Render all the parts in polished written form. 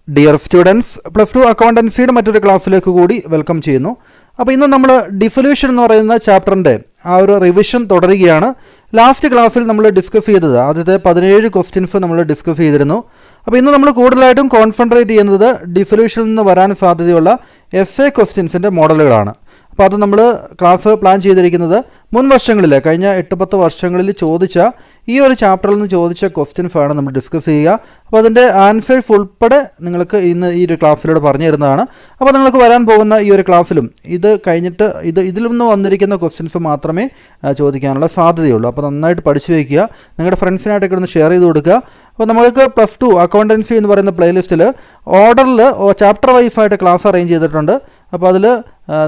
Dear students, plus two അക്കൗണ്ടൻസിയുടെ മറ്റൊരു ക്ലാസ്സിലേക്ക് കൂടി വെൽക്കം ചെയ്യുന്നു. അപ്പോൾ ഇന്ന് നമ്മൾ ഡിസൊല്യൂഷൻ എന്ന് പറയുന്ന ചാപ്റ്ററിൻ്റെ ആ ഒരു റിവിഷൻ തുടരുകയാണ്. ലാസ്റ്റ് ക്ലാസ്സിൽ നമ്മൾ ഡിസ്കസ് ചെയ്തത് ആദ്യത്തെ 17 ക്വസ്റ്റ്യൻസ് നമ്മൾ ഡിസ്കസ് ചെയ്തിരുന്നു. അപ്പോൾ ഇന്ന് നമ്മൾ കൂടുതലായിട്ടും കോൺസെൻട്രേറ്റ് ചെയ്യുന്നത് ഡിസൊല്യൂഷനിൽ നിന്ന് വരാൻ സാധ്യതയുള്ള എസ്എ ക്വസ്റ്റ്യൻസിൻ്റെ മോഡലുകളാണ്. അപ്പോൾ അത് നമ്മൾ ക്ലാസ് പ്ലാൻ ചെയ്തിരിക്കുന്നത് മുൻ വർഷങ്ങളിൽ കഴിഞ്ഞ 8-10 വർഷങ്ങളിൽ ചോദിച്ച ഈ ഒരു ചാപ്റ്ററിൽ നിന്ന് ചോദിച്ച ക്വസ്റ്റ്യൻസ് ആണ് നമ്മൾ ഡിസ്കസ് ചെയ്യുക. അപ്പോൾ അതിൻ്റെ ആൻസേഴ്സ് ഉൾപ്പെടെ നിങ്ങൾക്ക് ഇന്ന് ഈ ഒരു ക്ലാസ്സിലൂടെ പറഞ്ഞു തരുന്നതാണ്. അപ്പോൾ നിങ്ങൾക്ക് വരാൻ പോകുന്ന ഈ ഒരു ക്ലാസ്സിലും ഇത് കഴിഞ്ഞിട്ട് ഇതിൽ നിന്ന് വന്നിരിക്കുന്ന ക്വസ്റ്റ്യൻസ് മാത്രമേ ചോദിക്കാനുള്ള സാധ്യതയുള്ളൂ. അപ്പോൾ നന്നായിട്ട് പഠിച്ചു വയ്ക്കുക, നിങ്ങളുടെ ഫ്രണ്ട്സിനായിട്ടൊക്കെ ഒന്ന് ഷെയർ ചെയ്ത് കൊടുക്കുക. അപ്പോൾ നമുക്ക് പ്ലസ് ടു അക്കൗണ്ടൻസി എന്ന് പറയുന്ന പ്ലേലിസ്റ്റിൽ ഓർഡറിൽ ചാപ്റ്റർ വൈസായിട്ട് ക്ലാസ് അറേഞ്ച് ചെയ്തിട്ടുണ്ട്. അപ്പോൾ അതിൽ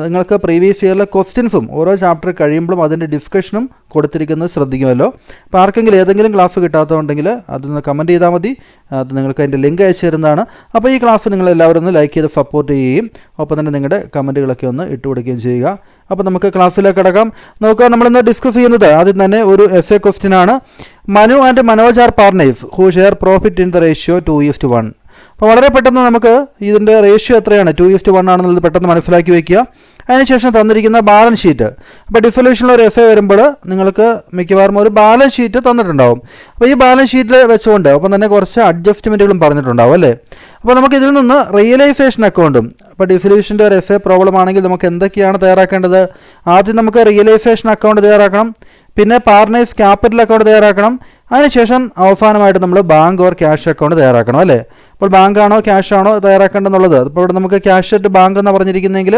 നിങ്ങൾക്ക് പ്രീവിയസ് ഇയറിലെ ക്വസ്റ്റ്യൻസും ഓരോ ചാപ്റ്റർ കഴിയുമ്പോഴും അതിൻ്റെ ഡിസ്കഷനും കൊടുത്തിരിക്കുന്നത് ശ്രദ്ധിക്കുമല്ലോ. അപ്പോൾ ആർക്കെങ്കിലും ഏതെങ്കിലും ക്ലാസ് കിട്ടാത്തതുണ്ടെങ്കിൽ അതൊന്ന് കമൻറ്റ് ചെയ്താൽ മതി, അത് നിങ്ങൾക്ക് അതിൻ്റെ ലിങ്ക് അയച്ചു തരുന്നതാണ്. അപ്പോൾ ഈ ക്ലാസ് നിങ്ങളെല്ലാവരും ഒന്ന് ലൈക്ക് ചെയ്ത് സപ്പോർട്ട് ചെയ്യുകയും ഒപ്പം തന്നെ നിങ്ങളുടെ കമൻറ്റുകളൊക്കെ ഒന്ന് ഇട്ടുകൊടുക്കുകയും ചെയ്യുക. അപ്പോൾ നമുക്ക് ക്ലാസ്സിലേക്ക് കിടക്കാം. നോക്കുക, നമ്മളിന്ന് ഡിസ്കസ് ചെയ്യുന്നത് ആദ്യം തന്നെ ഒരു എസ്എ ക്വസ്റ്റ്യൻ ആണ്. Manu and Manoj are partners who share profit in the ratio 2:1. അപ്പോൾ വളരെ പെട്ടെന്ന് നമുക്ക് ഇതിൻ്റെ റേഷ്യോ എത്രയാണ്, 2:1 ആണെന്നുള്ളത് പെട്ടെന്ന് മനസ്സിലാക്കി വയ്ക്കുക. അതിനുശേഷം തന്നിരിക്കുന്ന ബാലൻസ് ഷീറ്റ്. അപ്പോൾ ഡിസൊല്യൂഷനിൽ ഒരു എസ്എ വരുമ്പോൾ നിങ്ങൾക്ക് മിക്കവാറും ഒരു ബാലൻസ് ഷീറ്റ് തന്നിട്ടുണ്ടാവും. അപ്പോൾ ഈ ബാലൻസ് ഷീറ്റിൽ വെച്ചുകൊണ്ട് ഒപ്പം തന്നെ കുറച്ച് അഡ്ജസ്റ്റ്മെൻറ്റുകളും പറഞ്ഞിട്ടുണ്ടാവും അല്ലേ. അപ്പോൾ നമുക്ക് ഇതിൽ നിന്ന് റിയലൈസേഷൻ അക്കൗണ്ടും, അപ്പോൾ ഡിസൊല്യൂഷൻ്റെ ഒരു എസ്എ പ്രോബ്ലം ആണെങ്കിൽ നമുക്ക് എന്തൊക്കെയാണ് തയ്യാറാക്കേണ്ടത്? ആദ്യം നമുക്ക് റിയലൈസേഷൻ അക്കൗണ്ട് തയ്യാറാക്കണം, പിന്നെ പാർട്ട്നേഴ്സ് ക്യാപിറ്റൽ അക്കൗണ്ട് തയ്യാറാക്കണം, അതിനുശേഷം അവസാനമായിട്ട് നമ്മൾ ബാങ്ക് ഓർ ക്യാഷ് അക്കൗണ്ട് തയ്യാറാക്കണം അല്ലേ. അപ്പോൾ ബാങ്കാണോ ക്യാഷ് ആണോ തയ്യാറാക്കേണ്ടതെന്നുള്ളത്, അപ്പോൾ ഇവിടെ നമുക്ക് ക്യാഷ് അറ്റ് ബാങ്ക് എന്ന് പറഞ്ഞിരിക്കുന്നെങ്കിൽ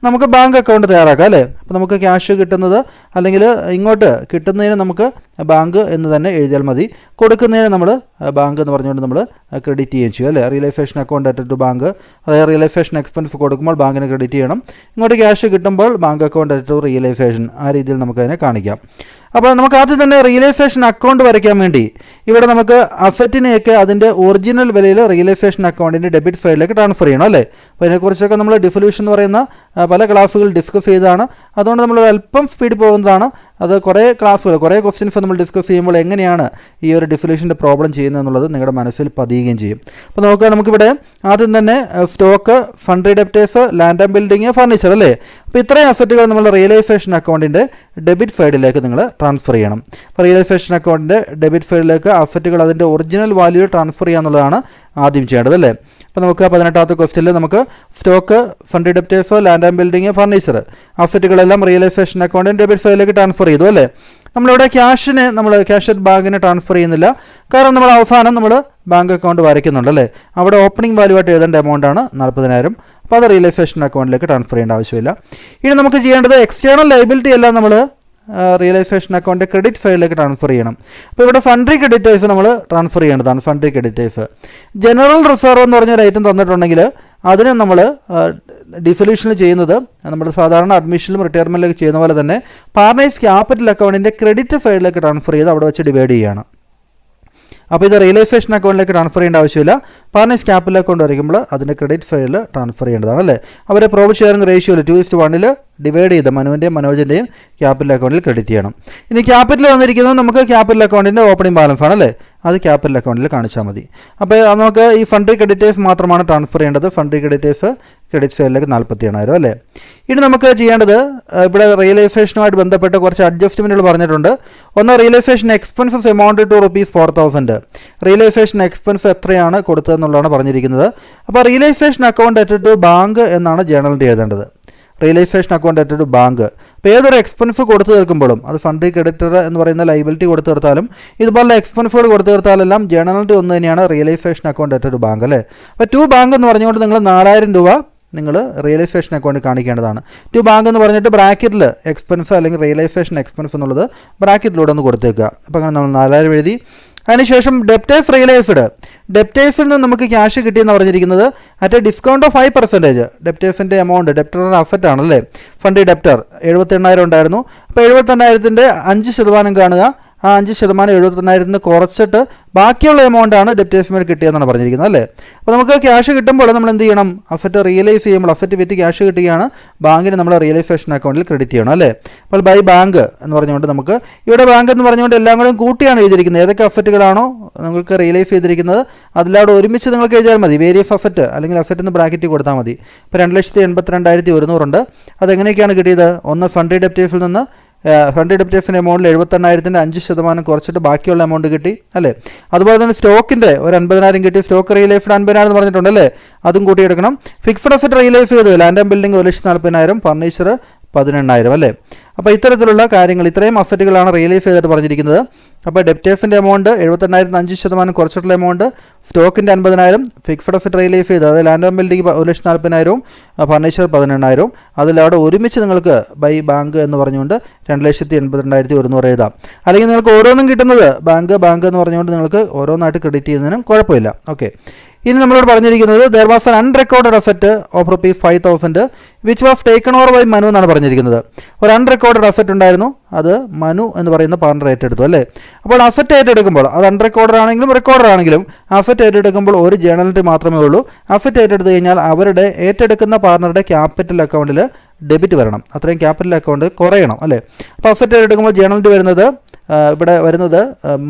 നമുക്ക് ബാങ്ക് അക്കൗണ്ട് തയ്യാറാക്കാം അല്ലേ. അപ്പോൾ നമുക്ക് ക്യാഷ് കിട്ടുന്നത് അല്ലെങ്കിൽ ഇങ്ങോട്ട് കിട്ടുന്നതിന് നമുക്ക് ബാങ്ക് എന്ന് തന്നെ എഴുതിയാൽ മതി, കൊടുക്കുന്നതിന് നമ്മൾ ബാങ്ക് എന്ന് പറഞ്ഞുകൊണ്ട് നമ്മൾ ക്രെഡിറ്റ് ചെയ്യുകയും ചെയ്യും അല്ലേ. Realisation account at to bank, അതായത് റിയലൈസേഷൻ എക്സ്പെൻസ് കൊടുക്കുമ്പോൾ ബാങ്കിന് ക്രെഡിറ്റ് ചെയ്യണം, ഇങ്ങോട്ട് ക്യാഷ് കിട്ടുമ്പോൾ bank account at to realisation, ആ രീതിയിൽ നമുക്കതിനെ കാണിക്കാം. അപ്പോൾ നമുക്ക് ആദ്യം തന്നെ റിയലൈസേഷൻ അക്കൗണ്ട് വരയ്ക്കാൻ വേണ്ടി ഇവിടെ നമുക്ക് അസറ്റിനെയൊക്കെ അതിൻ്റെ ഒറിജിനൽ വിലയിൽ റിയലൈസേഷൻ അക്കൗണ്ടിൻ്റെ ഡെബിറ്റ് സൈഡിലേക്ക് ട്രാൻസ്ഫർ ചെയ്യണം അല്ലേ. അപ്പോൾ ഇതിനെക്കുറിച്ചൊക്കെ നമ്മൾ ഡിസൊല്യൂഷൻ എന്ന് പറയുന്ന പല ക്ലാസ്സുകൾ ഡിസ്കസ് ചെയ്തതാണ്. അതുകൊണ്ട് നമ്മൾ അല്പം സ്പീഡ് പോകുന്നതാണ്. അത് കുറേ ക്വസ്റ്റ്യൻസ് നമ്മൾ ഡിസ്കസ് ചെയ്യുമ്പോൾ എങ്ങനെയാണ് ഈ ഒരു ഡിസൊല്യൂഷൻ്റെ പ്രോബ്ലം ചെയ്യുന്നത് എന്നുള്ളത് നിങ്ങളുടെ മനസ്സിൽ പതിയുകയും ചെയ്യും. അപ്പോൾ നോക്കുക, നമുക്കിവിടെ ആദ്യം തന്നെ stock, sundry debtors, land and building, furniture അല്ലേ. അപ്പോൾ ഇത്രയും അസറ്റുകൾ നമ്മൾ റിയലൈസേഷൻ അക്കൗണ്ടിൻ്റെ ഡെബിറ്റ് സൈഡിലേക്ക് നിങ്ങൾ ട്രാൻസ്ഫർ ചെയ്യണം. അപ്പോൾ റിയലൈസേഷൻ അക്കൗണ്ടിൻ്റെ ഡെബിറ്റ് സൈഡിലേക്ക് അസറ്റുകൾ അതിൻ്റെ ഒറിജിനൽ വാല്യൂ ട്രാൻസ്ഫർ ചെയ്യുക എന്നുള്ളതാണ് ആദ്യം ചെയ്യേണ്ടത് അല്ലേ. അപ്പോൾ നമുക്ക് 18ാമത്തെ ക്വസ്റ്റ്യനിൽ നമുക്ക് stock, sundry debtors, land and building, furniture അസറ്റുകളെല്ലാം റിയലൈസേഷൻ അക്കൗണ്ടിൻ്റെ ഡെബിറ്റ് സൈഡിലേക്ക് ട്രാൻസ്ഫർ ചെയ്തു അല്ലേ. നമ്മളിവിടെ ക്യാഷ് അറ്റ് ബാങ്കിന് ട്രാൻസ്ഫർ ചെയ്യുന്നില്ല, കാരണം നമ്മൾ അവസാനം നമ്മൾ ബാങ്ക് അക്കൗണ്ട് വരയ്ക്കുന്നുണ്ട് അല്ലേ. അവിടെ ഓപ്പണിംഗ് വാല്യൂ ആയിട്ട് എഴുതേണ്ട എമൗണ്ടാണ് 40,000. അപ്പോൾ അത് റിയലൈസേഷൻ അക്കൗണ്ടിലേക്ക് ട്രാൻസ്ഫർ ചെയ്യേണ്ട ആവശ്യമില്ല. ഇനി നമുക്ക് ചെയ്യേണ്ടത് എക്സ്റ്റേണൽ ലയബിലിറ്റി എല്ലാം നമ്മൾ റിയലൈസേഷൻ അക്കൗണ്ട് ക്രെഡിറ്റ് സൈഡിലേക്ക് ട്രാൻസ്ഫർ ചെയ്യണം. അപ്പോൾ ഇവിടെ സൺട്രി ക്രെഡിറ്റേഴ്സ് നമ്മൾ ട്രാൻസ്ഫർ ചെയ്യേണ്ടതാണ്. സൺട്രി ക്രെഡിറ്റേഴ്സ്, ജനറൽ റിസർവ് എന്ന് പറഞ്ഞൊരു ഐറ്റം തന്നിട്ടുണ്ടെങ്കിൽ അതിന് നമ്മൾ ഡിസൊല്യൂഷനിൽ ചെയ്യുന്നത് നമ്മൾ സാധാരണ അഡ്മിഷനിലും റിട്ടയർമെൻറ്റിലേക്ക് ചെയ്യുന്ന പോലെ തന്നെ പാർട്ട്നേഴ്സ് ക്യാപിറ്റൽ അക്കൗണ്ടിൻ്റെ ക്രെഡിറ്റ് സൈഡിലേക്ക് ട്രാൻസ്ഫർ ചെയ്ത് അവിടെ വെച്ച് ഡിവൈഡ് ചെയ്യുകയാണ്. അപ്പോൾ ഇത് റിയലൈസേഷൻ അക്കൗണ്ടിലേക്ക് ട്രാൻസ്ഫർ ചെയ്യേണ്ട ആവശ്യമില്ല, പാർട്ട്നേഴ്സ് ക്യാപിറ്റൽ അക്കൗണ്ട് വരയ്ക്കുമ്പോൾ അതിൻ്റെ ക്രെഡിറ്റ് സൈഡിൽ ട്രാൻസ്ഫർ ചെയ്യേണ്ടതാണ് അല്ലേ. അവരെ പ്രോഫിറ്റ് ഷെയറിംഗ് റേഷ്യോയിൽ 2:1 ഡിവൈഡ് ചെയ്ത് മനുവിൻ്റെയും മനോജിൻ്റെയും ക്യാപിറ്റൽ അക്കൗണ്ടിൽ ക്രെഡിറ്റ് ചെയ്യണം. ഇനി ക്യാപിറ്റൽ വന്നിരിക്കുന്നത് നമുക്ക് ക്യാപിറ്റൽ അക്കൗണ്ടിൻ്റെ ഓപ്പണിംഗ് ബാലൻസ് ആണല്ലേ, അത് ക്യാപിറ്റൽ അക്കൗണ്ടിൽ കാണിച്ചാൽ മതി. അപ്പോൾ നമുക്ക് ഈ സൺട്രി ക്രെഡിറ്റേഴ്സ് മാത്രമാണ് ട്രാൻസ്ഫർ ചെയ്യേണ്ടത്. സൺട്രി ക്രെഡിറ്റേഴ്സ് ക്രെഡിറ്റ് സൈഡിലേക്ക് 48,000 അല്ലേ. ഇനി നമുക്ക് ചെയ്യേണ്ടത് ഇവിടെ റിയലൈസേഷനുമായിട്ട് ബന്ധപ്പെട്ട് കുറച്ച് അഡ്ജസ്റ്റ്മെൻറ്റുകൾ പറഞ്ഞിട്ടുണ്ട്. ഒന്ന്, realisation expenses amount to ₹4,000. Realisation expense എത്രയാണ് കൊടുത്തതെന്നുള്ളതാണ് പറഞ്ഞിരിക്കുന്നത്. അപ്പോൾ realisation account at to bank എന്നാണ് ജേണലിൻ്റെ എഴുതേണ്ടത്. Realisation account at to bank. അപ്പോൾ ഏതൊരു എക്സ്പെൻസ് കൊടുത്തു തീർക്കുമ്പോഴും അത് സൺട്രി ക്രെഡിറ്റർ എന്ന് പറയുന്ന ലൈബിലിറ്റി കൊടുത്തു തീർത്താലും ഇതുപോലെ എക്സ്പെൻസുകൾ കൊടുത്തു തീർത്താലെല്ലാം ജേണലിറ്റി ഒന്ന് തന്നെയാണ് realisation account at to bank അല്ലേ. അപ്പോൾ ടു ബാങ്ക് എന്ന് പറഞ്ഞുകൊണ്ട് നിങ്ങൾ 4,000 രൂപ നിങ്ങൾ റിയലൈസേഷൻ അക്കൗണ്ടിൽ കാണിക്കേണ്ടതാണ്. ടു ബാങ്ക് എന്ന് പറഞ്ഞിട്ട് ബ്രാക്കറ്റിൽ എക്സ്പെൻസ് അല്ലെങ്കിൽ റിയലൈസേഷൻ എക്സ്പെൻസ് എന്നുള്ളത് ബ്രാക്കറ്റിലൂടെ ഒന്ന് കൊടുത്തേക്കുക. അപ്പോൾ അങ്ങനെ നമ്മൾ 4,000 എഴുതി. അതിനുശേഷം ഡെപ്റ്റേഴ്സ് റിയലൈസ്ഡ്, ഡെപ്റ്റേഴ്സിൽ നിന്ന് നമുക്ക് ക്യാഷ് കിട്ടിയെന്ന് പറഞ്ഞിരിക്കുന്നത് അറ്റ് എ ഡിസ്കൗണ്ട് ഓഫ് 5%. ഡെപ്റ്റേഴ്സിൻ്റെ എമൗണ്ട്, ഡെപ്റ്റർ അസറ്റ് ആണല്ലേ. സൺട്രി ഡെപ്റ്റർ 78,000 ഉണ്ടായിരുന്നു. അപ്പോൾ 78,000ൻ്റെ 5% കാണുക, ആ 5% 78,000 കുറച്ചിട്ട് ബാക്കിയുള്ള എമൗണ്ടാണ് ഡെപ്റ്റേഴ്സ് മേൽ കിട്ടിയതെന്നാണ് പറഞ്ഞിരിക്കുന്നത് അല്ലേ. അപ്പോൾ നമുക്ക് ക്യാഷ് കിട്ടുമ്പോൾ നമ്മൾ എന്ത് ചെയ്യണം, അസറ്റ് റിയലൈസ് ചെയ്യുമ്പോൾ അസറ്റ് വിറ്റ് ക്യാഷ് കിട്ടുകയാണ്, ബാങ്കിന് നമ്മൾ റിയലൈസേഷൻ അക്കൗണ്ടിൽ ക്രെഡിറ്റ് ചെയ്യണം അല്ലേ. അപ്പോൾ ബൈ ബാങ്ക് എന്ന് പറഞ്ഞുകൊണ്ട് നമുക്ക് ഇവിടെ ബാങ്ക് എന്ന് പറഞ്ഞുകൊണ്ട് എല്ലാം കൂടെ കൂട്ടിയാണ് എഴുതിയിരിക്കുന്നത്. ഏതൊക്കെ അസറ്റുകളാണോ നിങ്ങൾക്ക് റിയലൈസ് ചെയ്തിരിക്കുന്നത് അതിലൂടെ ഒരുമിച്ച് നിങ്ങൾക്ക് എഴുതിയാൽ മതി. വേരിയസ് അസറ്റ് അല്ലെങ്കിൽ അസറ്റ് എന്ന് ബ്രാക്കറ്റ് കൊടുത്താൽ മതി. ഇപ്പോൾ 2,82,100 ഉണ്ട്. അതെങ്ങനെയൊക്കെയാണ് കിട്ടിയത്? ഒന്ന് ഫണ്ട് ഡെപ്റ്റേഴ്സിൽ നിന്ന് ഫണ്ട് ഡെപ്റ്റേഴ്സിൻ്റെ എമൗണ്ടിൽ 78,000-ൻ്റെ 5% കുറച്ചിട്ട് ബാക്കിയുള്ള എമൗണ്ട് കിട്ടി അല്ലേ. അതുപോലെ തന്നെ സ്റ്റോക്കിൻ്റെ ഒരു 50,000 കിട്ടി. സ്റ്റോക്ക് റിയലൈസ്ഡ് 50,000 എന്ന് പറഞ്ഞിട്ടുണ്ടല്ലേ, അതും കൂട്ടിയെടുക്കണം. ഫിക്സ്ഡ് അസറ്റ് റിയലൈസ് ചെയ്ത് ലാൻഡ് ആൻഡ് ബിൽഡിംഗ് 1,40,000, ഫർണിച്ചർ 18,000 അല്ലേ. അപ്പോൾ ഇത്തരത്തിലുള്ള കാര്യങ്ങൾ ഇത്രയും അസറ്റുകളാണ് റിയലൈസ് ചെയ്തിട്ട് പറഞ്ഞിരിക്കുന്നത്. അപ്പോൾ ഡെപ്റ്റേഴ്സിൻ്റെ എമൗണ്ട് 78,000-ന് 5% കുറച്ചിട്ടുള്ള എമൗണ്ട്, സ്റ്റോക്കിൻ്റെ 50,000, ഫിക്സ്ഡ് അസറ്റ് റിയലൈസ് ചെയ്ത് അത് ലാൻഡ് ആൻഡ് ബിൽഡിംഗ് 1,40,000, ഫർണിച്ചർ 18,000. അതിലവിടെ ഒരുമിച്ച് നിങ്ങൾക്ക് ബൈ ബാങ്ക് എന്ന് പറഞ്ഞുകൊണ്ട് 2,82,100 എഴുതാം. അല്ലെങ്കിൽ നിങ്ങൾക്ക് ഓരോന്നും കിട്ടുന്നത് ബാങ്ക് എന്ന് പറഞ്ഞുകൊണ്ട് നിങ്ങൾക്ക് ഓരോന്നായിട്ട് ക്രെഡിറ്റ് ചെയ്യുന്നതിനും കുഴപ്പമില്ല. ഓക്കെ, ഇനി നമ്മളോട് പറഞ്ഞിരിക്കുന്നത് there was an unrecorded asset of ₹5,000 which was taken over by Manu എന്നാണ് പറഞ്ഞിരിക്കുന്നത്. ഒരു അൺറെക്കോർഡഡ് അസറ്റ് ഉണ്ടായിരുന്നു, അത് മനു എന്ന് പറയുന്ന പാർട്ണർ ഏറ്റെടുത്തു അല്ലേ. അപ്പോൾ അസറ്റ് ഏറ്റെടുക്കുമ്പോൾ അത് അൺറെക്കോർഡഡ് ആണെങ്കിലും റെക്കോർഡഡ് ആണെങ്കിലും അസറ്റ് ഏറ്റെടുക്കുമ്പോൾ ഒരു ജേണൽ എൻട്രി മാത്രമേ ഉള്ളൂ. അസറ്റ് ഏറ്റെടുത്ത് കഴിഞ്ഞാൽ അവരുടെ ഏറ്റെടുക്കുന്ന പാർട്ണറുടെ ക്യാപിറ്റൽ അക്കൗണ്ടിൽ ഡെബിറ്റ് വരണം, അത്രയും ക്യാപിറ്റൽ അക്കൗണ്ട് കുറയണം അല്ലേ. അപ്പോൾ അസറ്റ് ഏറ്റെടുക്കുമ്പോൾ ജേണൽ എൻട്രി വരുന്നത് ഇവിടെ വരുന്നത്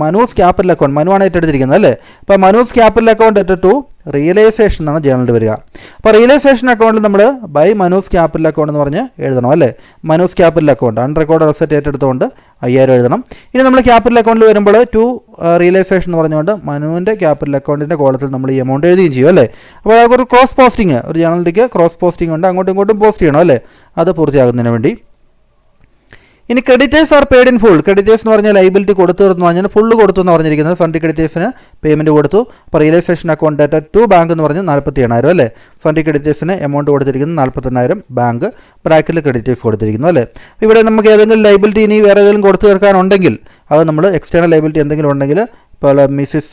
മനൂസ് ക്യാപിറ്റൽ അക്കൗണ്ട്, മനുവാണ് ഏറ്റെടുത്തിരിക്കുന്നത് അല്ലേ. അപ്പോൾ Manu's capital account to realisation എന്നാണ് ജേണൽ വരിക. അപ്പോൾ റിയലൈസേഷൻ അക്കൗണ്ടിൽ നമ്മൾ ബൈ മനൂസ് ക്യാപിറ്റൽ അക്കൗണ്ട് എന്ന് പറഞ്ഞ് എഴുതണം അല്ലേ. Manu's capital account unrecorded asset ഏറ്റെടുത്തുകൊണ്ട് 5,000 എഴുതണം. ഇനി നമ്മൾ ക്യാപിറ്റൽ അക്കൗണ്ടിൽ വരുമ്പോൾ ടു റിയലൈസേഷൻ എന്ന് പറഞ്ഞുകൊണ്ട് മനുവിൻ്റെ ക്യാപിറ്റൽ അക്കൗണ്ടിൻ്റെ കോളത്തിൽ നമ്മൾ ഈ എമൗണ്ട് എഴുതുകയും ചെയ്യും അല്ലേ. അപ്പോൾ അതൊരു ക്രോസ് പോസ്റ്റിംഗ്, ഒരു ജേണലിലേക്ക് ക്രോസ് പോസ്റ്റിംഗ് ഉണ്ട്, അങ്ങോട്ടും ഇങ്ങോട്ടും പോസ്റ്റ് ചെയ്യണം അല്ലേ, അത് പൂർത്തിയാകുന്നതിന് വേണ്ടി. ഇനി creditors are paid in full. Creditors എന്ന് പറഞ്ഞാൽ ലൈബിലിറ്റി കൊടുത്തു എന്ന് പറഞ്ഞാൽ ഫുള്ള് കൊടുത്തു എന്ന് പറഞ്ഞിരിക്കുന്നത്. ഫണ്ട് ക്രെഡിറ്റേഴ്സിന് പേയ്മെൻറ്റ് കൊടുത്തു. അപ്പോൾ realisation account data to bank എന്ന് പറഞ്ഞ് 48,000 അല്ലേ. ഫണ്ട് ക്രെഡിറ്റേഴ്സിന് എമൗണ്ട് കൊടുത്തിരിക്കുന്നത് 48,000, ബാങ്ക് ബ്രാക്കറ്റിൽ ക്രെഡിറ്റേഴ്സ് കൊടുത്തിരിക്കുന്നു അല്ലേ. ഇവിടെ നമുക്ക് ഏതെങ്കിലും ലൈബിലിറ്റി ഇനി വേറെ ഏതെങ്കിലും കൊടുത്തു തീർക്കാനുണ്ടെങ്കിൽ അത് നമ്മൾ എക്സ്റ്റേണൽ ലൈബിലിറ്റി എന്തെങ്കിലും ഉണ്ടെങ്കിൽ ഇപ്പോൾ മിസ്സിസ്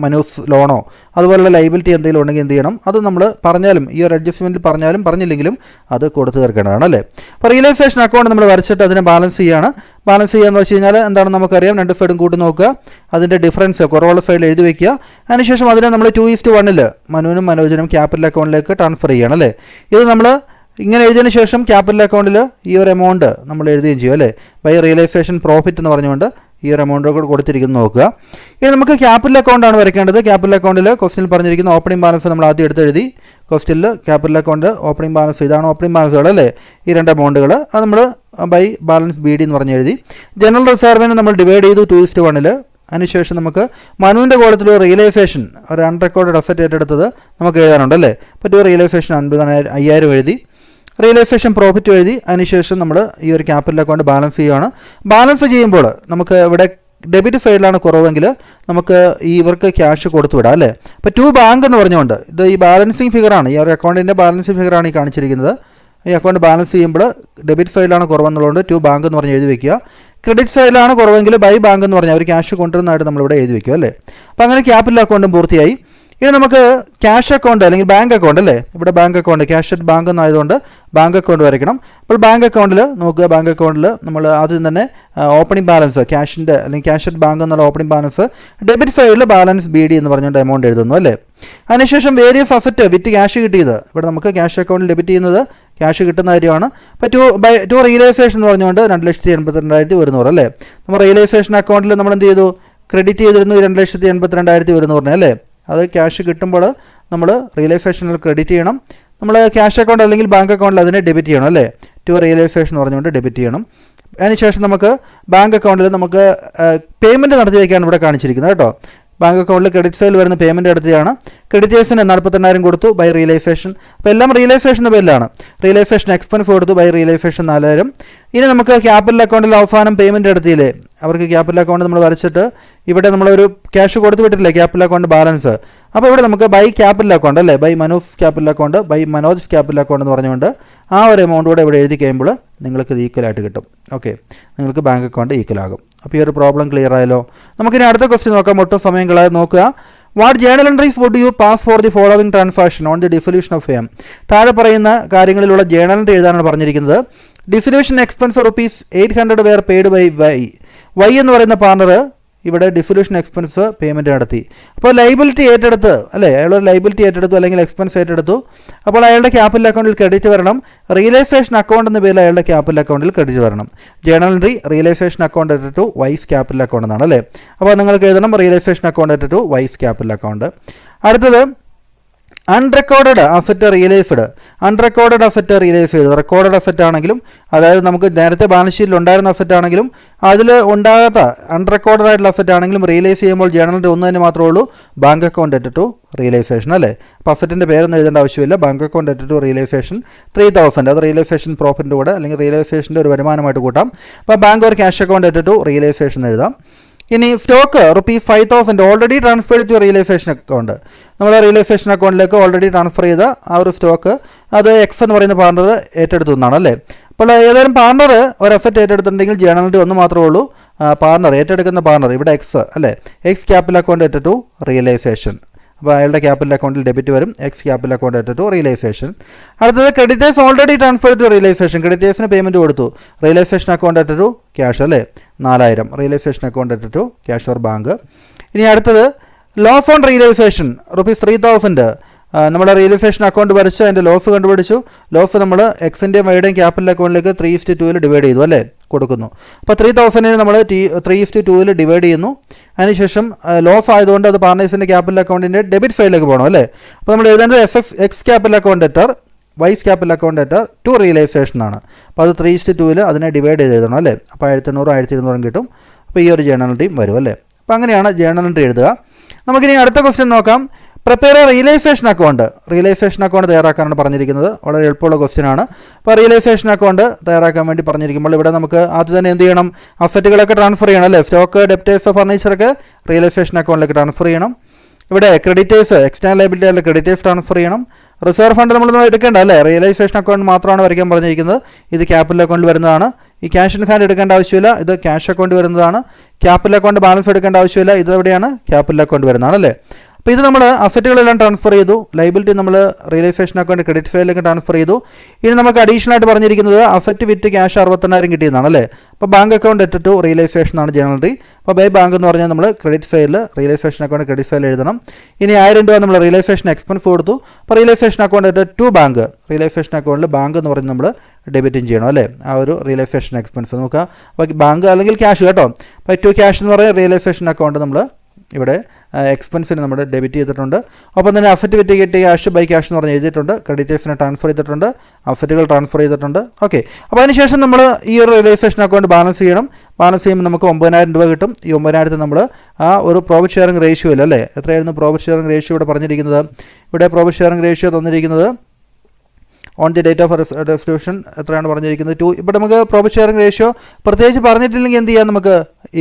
മനൂസ് ലോണോ അതുപോലുള്ള ലൈബിലിറ്റി എന്തെങ്കിലും ഉണ്ടെങ്കിൽ എന്ത് ചെയ്യണം, അത് നമ്മൾ പറഞ്ഞാലും ഈ ഒരു അഡ്ജസ്റ്റ്മെൻറ്റിൽ പറഞ്ഞാലും പറഞ്ഞില്ലെങ്കിലും അത് കൊടുത്തു തീർക്കേണ്ടതാണ് അല്ലേ. അപ്പോൾ റിയലൈസേഷൻ അക്കൗണ്ട് നമ്മൾ വരച്ചിട്ട് അതിനെ ബാലൻസ് ചെയ്യുകയാണ്. ബാലൻസ് ചെയ്യാന്ന് വെച്ച് കഴിഞ്ഞാൽ എന്താണെന്ന് നമുക്കറിയാം, രണ്ട് സൈഡും കൂട്ടി നോക്കുക, അതിൻ്റെ ഡിഫറൻസ് കുറവുള്ള സൈഡിൽ എഴുതി വയ്ക്കുക. അതിനുശേഷം അതിനെ നമ്മൾ 2:1 മനുവിനും മനോജനും ക്യാപിറ്റൽ അക്കൗണ്ടിലേക്ക് ട്രാൻസ്ഫർ ചെയ്യണം അല്ലേ. ഇത് നമ്മൾ ഇങ്ങനെ എഴുതിയതിന് ശേഷം ക്യാപിറ്റൽ അക്കൗണ്ടിൽ ഈ ഒരു എമൗണ്ട് നമ്മൾ എഴുതുകയും ചെയ്യും അല്ലേ. ബൈ റിയലൈസേഷൻ പ്രോഫിറ്റ് എന്ന് പറഞ്ഞുകൊണ്ട് ഈ ഒരു എമൗണ്ട് കൂടെ കൊടുത്തിരിക്കുന്നത് നോക്കുക. ഇനി നമുക്ക് ക്യാപിറ്റൽ അക്കൗണ്ടാണ് വരയ്ക്കേണ്ടത്. ക്യാപിറ്റൽ അക്കൗണ്ടിൽ ക്വസ്റ്റിനിൽ പറഞ്ഞിരിക്കുന്ന ഓപ്പണിംഗ് ബാലൻസ് നമ്മൾ ആദ്യം എഴുതി. ക്വസ്റ്റിനിൽ ക്യാപിറ്റൽ അക്കൗണ്ട് ഓപ്പണിംഗ് ബാലൻസ്, ഇതാണ് ഓപ്പണിംഗ് ബാലൻസുകൾ അല്ലേ, ഈ രണ്ട് എമൗണ്ടുകൾ. അത് നമ്മൾ ബൈ ബാലൻസ് BD എന്ന് പറഞ്ഞ് എഴുതി. ജനറൽ റിസർവിനെ നമ്മൾ ഡിവൈഡ് ചെയ്തു 2:1. അതിനുശേഷം നമുക്ക് മനുവിൻ്റെ കോളത്തിൽ റിയലൈസേഷൻ ഒരു അൺറെക്കോർഡഡ് അസറ്റ് ഏറ്റെടുത്തത് നമുക്ക് എഴുതാനുണ്ട് അല്ലേ. അപ്പോൾ റിയലൈസേഷൻ 5,000 എഴുതി, റിയലൈസേഷൻ പ്രോഫിറ്റ് എഴുതി. അതിനുശേഷം നമ്മൾ ഈ ഒരു ക്യാപിറ്റൽ അക്കൗണ്ട് ബാലൻസ് ചെയ്യുകയാണ്. ബാലൻസ് ചെയ്യുമ്പോൾ നമുക്ക് ഇവിടെ ഡെബിറ്റ് സൈഡിലാണ് കുറവെങ്കിൽ നമുക്ക് ഇവർക്ക് ക്യാഷ് കൊടുത്തു വിടാം അല്ലേ. അപ്പോൾ ടു ബാങ്ക് എന്ന് പറഞ്ഞുകൊണ്ട് ഇത് ഈ ബാലൻസിങ് ഫിഗറാണ്, ഈ ഒരു അക്കൗണ്ടിൻ്റെ ബാലൻസിങ് ഫിഗറാണ് ഈ കാണിച്ചിരിക്കുന്നത്. ഈ അക്കൗണ്ട് ബാലൻസ് ചെയ്യുമ്പോൾ ഡെബിറ്റ് സൈഡിലാണ് കുറവെന്നുള്ളതുകൊണ്ട് ടു ബാങ്ക് എന്ന് പറഞ്ഞ് എഴുതി വയ്ക്കുക. ക്രെഡിറ്റ് സൈഡിലാണ് കുറവെങ്കിൽ ബൈ ബാങ്ക് എന്ന് പറഞ്ഞാൽ അവർ ക്യാഷ് കൊണ്ടുവരുന്നതായിട്ട് നമ്മളിവിടെ എഴുതി വയ്ക്കുക അല്ലേ. അപ്പോൾ അങ്ങനെ ക്യാപിറ്റൽ അക്കൗണ്ടും പൂർത്തിയായി. ഇനി നമുക്ക് ക്യാഷ് അക്കൗണ്ട് അല്ലെങ്കിൽ ബാങ്ക് അക്കൗണ്ട് അല്ലേ, ഇവിടെ bank account cash at bank എന്നായതുകൊണ്ട് ബാങ്ക് അക്കൗണ്ട് വരയ്ക്കണം. അപ്പോൾ ബാങ്ക് അക്കൗണ്ടിൽ നോക്കുക, ബാങ്ക് അക്കൗണ്ടിൽ നമ്മൾ ആദ്യം തന്നെ ഓപ്പണിംഗ് ബാലൻസ് ക്യാഷിൻ്റെ അല്ലെങ്കിൽ ക്യാഷ് അറ്റ് ബാങ്ക് എന്നുള്ള ഓപ്പണിംഗ് ബാലൻസ്, ഡെബിറ്റ് സൈഡിൽ ബാലൻസ് BD എന്ന് പറഞ്ഞുകൊണ്ട് എമൗണ്ട് എഴുതുന്നു അല്ലേ. അതിനുശേഷം വേരിയസ് അസറ്റ് വിറ്റ് ക്യാഷ് കിട്ടിയത് ഇവിടെ നമുക്ക് ക്യാഷ് അക്കൗണ്ടിൽ ഡെബിറ്റ് ചെയ്യുന്നത് ക്യാഷ് കിട്ടുന്ന കാര്യമാണ്. അപ്പോൾ ടു റിയലൈസേഷൻ എന്ന് പറഞ്ഞുകൊണ്ട് 2,82,100 അല്ലേ. നമ്മൾ റിയലൈസേഷൻ അക്കൗണ്ടിൽ നമ്മൾ എന്ത് ചെയ്തു, ക്രെഡിറ്റ് ചെയ്തിരുന്നു 2,82,100 അല്ലേ. അത് ക്യാഷ് കിട്ടുമ്പോൾ നമ്മൾ റിയലൈസേഷനിൽ ക്രെഡിറ്റ് ചെയ്യണം. നമ്മൾ ക്യാഷ് അക്കൗണ്ട് അല്ലെങ്കിൽ ബാങ്ക് അക്കൗണ്ടിൽ അതിനെ ഡെബിറ്റ് ചെയ്യണം അല്ലേ. ടു റിയലൈസേഷൻ എന്ന് പറഞ്ഞുകൊണ്ട് ഡെബിറ്റ് ചെയ്യണം. അതിനുശേഷം നമുക്ക് ബാങ്ക് അക്കൗണ്ടിൽ നമുക്ക് പേയ്മെൻറ്റ് നടത്തിയേക്കാണ് ഇവിടെ കാണിച്ചിരിക്കുന്നത് കേട്ടോ. ബാങ്ക് അക്കൗണ്ടിൽ ക്രെഡിറ്റ് സൈഡിൽ വരുന്ന പേയ്മെൻറ്റ് നടത്തിയാണ്. ക്രെഡിറ്റേഴ്സിന് 48,000 കൊടുത്തു ബൈ റിയലൈസേഷൻ. അപ്പോൾ എല്ലാം റിയലൈസേഷൻ്റെ പേരിലാണ്. റിയലൈസേഷൻ എക്സ്പെൻസ് കൊടുത്തു ബൈ റിയലൈസേഷൻ 4,000. ഇനി നമുക്ക് ക്യാപിറ്റൽ അക്കൗണ്ടിൽ അവസാനം പേയ്മെൻറ്റ് നടത്തിയില്ലേ, അവർക്ക് ക്യാപിറ്റൽ അക്കൗണ്ട് നമ്മൾ വരച്ചിട്ട് ഇവിടെ നമ്മളൊരു ക്യാഷ് കൊടുത്തു വിട്ടിട്ടില്ലേ ക്യാപിറ്റൽ അക്കൗണ്ട് ബാലൻസ്. അപ്പോൾ ഇവിടെ നമുക്ക് ബൈ ക്യാപിറ്റൽ അക്കൗണ്ട് അല്ലേ, by Manoj capital account, by Manoj capital account എന്ന് പറഞ്ഞുകൊണ്ട് ആ ഒരു എമൗണ്ട് കൂടെ ഇവിടെ എഴുതി കഴിയുമ്പോൾ നിങ്ങൾക്ക് ഇത് ഈക്വലായിട്ട് കിട്ടും. ഓക്കെ, നിങ്ങൾക്ക് ബാങ്ക് അക്കൗണ്ട് ഈക്വൽ ആകും. അപ്പോൾ ഈ ഒരു പ്രോബ്ലം ക്ലിയർ ആയല്ലോ. നമുക്കിനി അടുത്ത ക്വസ്റ്റ്യൻ നോക്കാം. ഒട്ടും സമയം കളയാതെ നോക്കുക. What journal entries would you pass for the following transaction on the dissolution of firm? താഴെ പറയുന്ന കാര്യങ്ങളിലുള്ള ജേണൽ എൻട്രി എഴുതാനാണ് പറഞ്ഞിരിക്കുന്നത്. Dissolution expense ₹800 were paid by Y എന്ന് പറയുന്ന പാർട്ണർ ഇവിടെ ഡിസൊല്യൂഷൻ എക്സ്പെൻസ് പേയ്മെൻറ്റ് നടത്തി. അപ്പോൾ ലൈബിലിറ്റി ഏറ്റെടുത്ത് അല്ലേ, അയാളൊരു ലൈബിലിറ്റി ഏറ്റെടുത്തു അല്ലെങ്കിൽ എക്സ്പെൻസ് ഏറ്റെടുത്തു. അപ്പോൾ അയാളുടെ ക്യാപിറ്റൽ അക്കൗണ്ടിൽ ക്രെഡിറ്റ് വരണം. റിയലൈസേഷൻ അക്കൗണ്ട് എന്ന പേരിൽ അയാളുടെ ക്യാപിറ്റൽ അക്കൗണ്ടിൽ ക്രെഡിറ്റ് വരണം. Journal entry realisation account to vice capital account എന്നാണ് അല്ലേ. അപ്പോൾ നിങ്ങൾക്ക് എഴുതണം realisation account to vice capital account. അടുത്തത് unrecorded asset realised. Unrecorded asset realise ചെയ്തു. റെക്കോർഡഡ് അസറ്റ് ആണെങ്കിലും, അതായത് നമുക്ക് നേരത്തെ ബാലൻസ് ഷീറ്റിൽ ഉണ്ടായിരുന്ന അസറ്റ് ആണെങ്കിലും അതിൽ ഉണ്ടാകാത്ത അൺറെക്കോർഡഡ് ആയിട്ടുള്ള അസറ്റ് ആണെങ്കിലും റിയലൈസ് ചെയ്യുമ്പോൾ ജേണലിൻ്റെ ഒന്ന് തന്നെ മാത്രമേ ഉള്ളൂ, ബാങ്ക് അക്കൗണ്ട് ടു റിയലൈസേഷൻ അല്ലേ. അപ്പോൾ അസറ്റിൻ്റെ പേരൊന്നും എഴുതേണ്ട ആവശ്യമില്ല. ബാങ്ക് അക്കൗണ്ട് ടു റിയലൈസേഷൻ 3000 അത് റിയലൈസേഷൻ പ്രോഫിറ്റിൻ്റെ കൂടെ അല്ലെങ്കിൽ റിയലൈസേഷൻ്റെ ഒരു വരുമാനമായിട്ട് കൂട്ടാം. അപ്പോൾ ബാങ്ക് ഒരു ക്യാഷ് അക്കൗണ്ട് ടു റിയലൈസേഷൻ എഴുതാം. ഇനി stock ₹5,000 already transfer to realisation account. നമ്മൾ റിയലൈസേഷൻ അക്കൗണ്ടിലേക്ക് ഓൾറെഡി ട്രാൻസ്ഫർ ചെയ്ത ആ ഒരു സ്റ്റോക്ക് അത് എക്സ് എന്ന് പറയുന്ന പാർട്ണർ ഏറ്റെടുത്തു എന്നാണ് അല്ലേ. അപ്പോൾ ഏതായാലും പാർട്ണർ ഒരു അസറ്റ് ഏറ്റെടുത്തിട്ടുണ്ടെങ്കിൽ ജേണലിൻ്റെ ഒന്ന് മാത്രമേ ഉള്ളൂ, പാർട്ണർ ഏറ്റെടുക്കുന്ന പാർട്ണർ ഇവിടെ എക്സ് അല്ലേ. X capital account to realisation. അപ്പോൾ അയാളുടെ ക്യാപിറ്റൽ അക്കൗണ്ടിൽ ഡെബിറ്റ് വരും. X capital account to realisation. അടുത്തത് creditors already transfer to realisation. ക്രെഡിറ്റേഴ്സിന് പേയ്മെൻറ്റ് കൊടുത്തു. റിയലൈസേഷൻ അക്കൗണ്ട് ടു ക്യാഷ് അല്ലേ 4000 realisation account to cash or bank. ഇനി അടുത്തത് ലോസ് ഓൺ റിയലൈസേഷൻ ₹3,000. നമ്മുടെ റിയലൈസേഷൻ അക്കൗണ്ട് വരച്ച് അതിൻ്റെ ലോസ് കണ്ടുപിടിച്ചു. ലോസ് നമ്മൾ എക്സിൻ്റെയും വൈയുടെയും ക്യാപിറ്റൽ അക്കൗണ്ടിലേക്ക് 3:2 ഡിവൈഡ് ചെയ്തു അല്ലേ, കൊടുക്കുന്നു. അപ്പോൾ 3,000 നമ്മൾ 3:2 ഡിവൈഡ് ചെയ്യുന്നു. അതിനുശേഷം ലോസ് ആയതുകൊണ്ട് അത് പാർട്ണേഴ്സിൻ്റെ ക്യാപിറ്റൽ അക്കൗണ്ടിൻ്റെ ഡെബിറ്റ് സൈഡിലേക്ക് പോകണം അല്ലേ. അപ്പോൾ നമ്മൾ എഴുതേണ്ടത് X capital account debtor Y's capital account debtor to realisation ആണ്. അപ്പോൾ അത് 3:2 അതിനെ ഡിവൈഡ് ചെയ്ത് എഴുതണം അല്ലേ. അപ്പോൾ 1800 1200 കിട്ടും. അപ്പോൾ ഈ ഒരു ജേണൽ എൻട്രിയും വരും അല്ലേ. അപ്പോൾ അങ്ങനെയാണ് ജേണൽ എൻട്രി എഴുതുക. നമുക്കിനി അടുത്ത ക്വസ്റ്റ്യൻ നോക്കാം. Prepare realisation account. Realisation account തയ്യാറാക്കാനാണ് പറഞ്ഞിരിക്കുന്നത്. വളരെ എളുപ്പമുള്ള ക്വസ്റ്റ്യൻ ആണ്. അപ്പോൾ റിയലൈസേഷൻ അക്കൗണ്ട് തയ്യാറാക്കാൻ വേണ്ടി പറഞ്ഞിരിക്കുമ്പോൾ ഇവിടെ നമുക്ക് ആദ്യം തന്നെ എന്ത് ചെയ്യണം, അസറ്റുകളൊക്കെ ട്രാൻസ്ഫർ ചെയ്യണം അല്ലേ. സ്റ്റോക്ക്, ഡെപ്റ്റേഴ്സ്, ഫർണിച്ചറൊക്കെ റിയലൈസേഷൻ അക്കൗണ്ടിലേക്ക് ട്രാൻസ്ഫർ ചെയ്യണം. ഇവിടെ ക്രെഡിറ്റേഴ്സ്, എക്സ്റ്റേണൽ ലയബിലിറ്റി ആയിട്ടുള്ള ക്രെഡിറ്റേഴ്സ് ട്രാൻസ്ഫർ ചെയ്യണം. റിസർവ് ഫണ്ട് നമ്മളൊന്നും എടുക്കേണ്ട അല്ലേ, റിയലൈസേഷൻ അക്കൗണ്ട് മാത്രമാണ് വരയ്ക്കാൻ പറഞ്ഞിരിക്കുന്നത്. ഇത് ക്യാപിറ്റൽ അക്കൗണ്ടിൽ വരുന്നതാണ്. ഈ ക്യാഷ് ഇൻ ഹാൻഡ് എടുക്കേണ്ട ആവശ്യമില്ല, ഇത് ക്യാഷ് അക്കൗണ്ട് വരുന്നതാണ്. ക്യാപിറ്റൽ അക്കൗണ്ട് ബാലൻസ് എടുക്കേണ്ട ആവശ്യമില്ല, ഇത് എവിടെയാണ് ക്യാപിറ്റൽ അക്കൗണ്ട് വരുന്നതാണ് അല്ലേ. അപ്പോൾ ഇത് നമ്മൾ അസറ്റുകളെല്ലാം ട്രാൻസ്ഫർ ചെയ്തു. ലൈബിലിറ്റി നമ്മൾ റിയലൈസേഷൻ അക്കൗണ്ട് ക്രെഡിറ്റ് ഫയലിലേക്ക് ട്രാൻസ്ഫർ ചെയ്തു. ഇനി നമുക്ക് അഡീഷണൽ ആയിട്ട് പറഞ്ഞിരിക്കുന്നത് അസറ്റ് വിറ്റ് ക്യാഷ് 68,000 കിട്ടിയതാണ് അല്ലേ. അപ്പോൾ ബാങ്ക് അക്കൗണ്ട് ടു റിയലൈസേഷൻ ആണ് ജേണൽ എൻട്രി. അപ്പോൾ ബൈ ബാങ്ക് എന്ന് പറഞ്ഞാൽ നമ്മൾ ക്രെഡിറ്റ് സൈഡിൽ റിയലൈസേഷൻ അക്കൗണ്ട് ക്രെഡിറ്റ് സൈഡിൽ എഴുതണം. ഇനി 1000 രൂപ നമ്മൾ റിയലൈസേഷൻ എക്സ്പെൻസ് കൊടുത്തു. അപ്പോൾ realisation account to bank, realisation അക്കൗണ്ടിൽ ബാങ്ക് എന്ന് പറഞ്ഞ് നമ്മൾ ഡെബിറ്റും ചെയ്യണം അല്ലേ, ആ ഒരു റിയലൈസേഷൻ എക്സ്പെൻസ് നോക്കുക. അപ്പോൾ ബാങ്ക് അല്ലെങ്കിൽ ക്യാഷ് കേട്ടോ. അപ്പോൾ ടു ക്യാഷ് എന്ന് പറയുന്ന റിയലൈസേഷൻ അക്കൗണ്ട് നമ്മൾ ഇവിടെ എക്സ്പെൻസിന് നമ്മൾ ഡെബിറ്റ് ചെയ്തിട്ടുണ്ട്. ഒപ്പം തന്നെ അസറ്റ് വിറ്റ് കിട്ടിയ ക്യാഷ് ബൈ ക്യാഷ് എന്ന് പറഞ്ഞ് എഴുതിയിട്ടുണ്ട്. ക്രെഡിറ്റേഴ്സിനെ ട്രാൻസ്ഫർ ചെയ്തിട്ടുണ്ട്, അസറ്റുകൾ ട്രാൻസ്ഫർ ചെയ്തിട്ടുണ്ട്. ഓക്കെ, അപ്പോൾ അതിനുശേഷം നമ്മൾ ഈ ഒരു റിയലൈസേഷൻ അക്കൗണ്ട് ബാലൻസ് ചെയ്യണം. ബാലൻസ് ചെയ്യുമ്പോൾ നമുക്ക് 9,000 രൂപ കിട്ടും. ഈ 9,000 നമ്മൾ ആ ഒരു പ്രോഫിറ്റ് ഷെയറിംഗ് റേഷ്യോ ഇല്ല അല്ലേ. എത്രയായിരുന്നു പ്രോഫിറ്റ് ഷെയറിംഗ് റേഷ്യോ ഇവിടെ പറഞ്ഞിരിക്കുന്നത്? ഇവിടെ പ്രോഫിറ്റ് ഷെയറിംഗ് റേഷ്യോ തന്നിരിക്കുന്നത് on the date of resolution എത്രയാണ് പറഞ്ഞിരിക്കുന്നത്? 2. ഇവിടെ നമുക്ക് പ്രോഫിറ്റ് ഷെയറിംഗ് റേഷ്യോ പ്രത്യേകിച്ച് പറഞ്ഞിട്ടില്ലെങ്കിൽ എന്ത് ചെയ്യാം, നമുക്ക്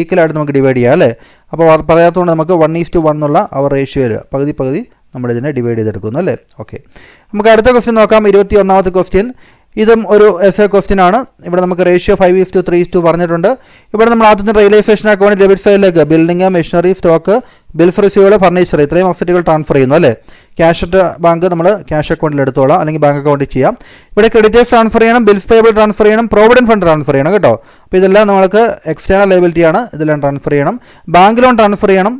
ഈക്വലായിട്ട് നമുക്ക് ഡിവൈഡ് ചെയ്യാം അല്ലേ. അപ്പോൾ പറയാത്തതുകൊണ്ട് നമുക്ക് 1:1 എന്നുള്ള അവർ റേഷ്യോ വരിക, പകുതി നമ്മളിതിനെ ഡിവൈഡ് ചെയ്തെടുക്കുന്നു അല്ലേ. ഓക്കെ, നമുക്ക് അടുത്ത ക്വസ്റ്റ്യൻ നോക്കാം. 21ാമത്തെ ക്വസ്റ്റ്യൻ. ഇതും ഒരു എസ് എ ക്വസ്റ്റ്യൻ ആണ്. ഇവിടെ നമുക്ക് റേഷ്യോ 5:3 പറഞ്ഞിട്ടുണ്ട്. ഇവിടെ നമ്മൾ ആദ്യത്തെ റിയലൈസേഷൻ അക്കൗണ്ട് ഡെബിറ്റ് സൈഡിലേക്ക് ബിൽഡിംഗ്, മെഷീനറി, സ്റ്റോക്ക്, ബിൽസ് റിസീവുകൾ, ഫർണിച്ചർ ഇത്രയും അസറ്റുകൾ ട്രാൻസ്ഫർ ചെയ്യുന്നു അല്ലേ. ക്യാഷ് ബാങ്ക് നമ്മൾ ക്യാഷ് അക്കൗണ്ടിൽ എടുത്തോളാം, അല്ലെങ്കിൽ ബാങ്ക് അക്കൗണ്ടിൽ ചെയ്യാം. ഇവിടെ ക്രെഡിറ്റേഴ്സ് ട്രാൻസ്ഫർ ചെയ്യണം, ബിൽസ് പേബിൾ ട്രാൻസ്ഫർ ചെയ്യണം, പ്രോവിഡൻറ്റ് ഫണ്ട് ട്രാൻസ്ഫർ ചെയ്യണം കേട്ടോ. അപ്പോൾ ഇതെല്ലാം നമുക്ക് എക്സ്റ്റേണൽ ലയബിലിറ്റിയാണ്, ഇതെല്ലാം ട്രാൻസ്ഫർ ചെയ്യണം. ബാങ്ക് ലോൺ ട്രാൻസ്ഫർ ചെയ്യണം.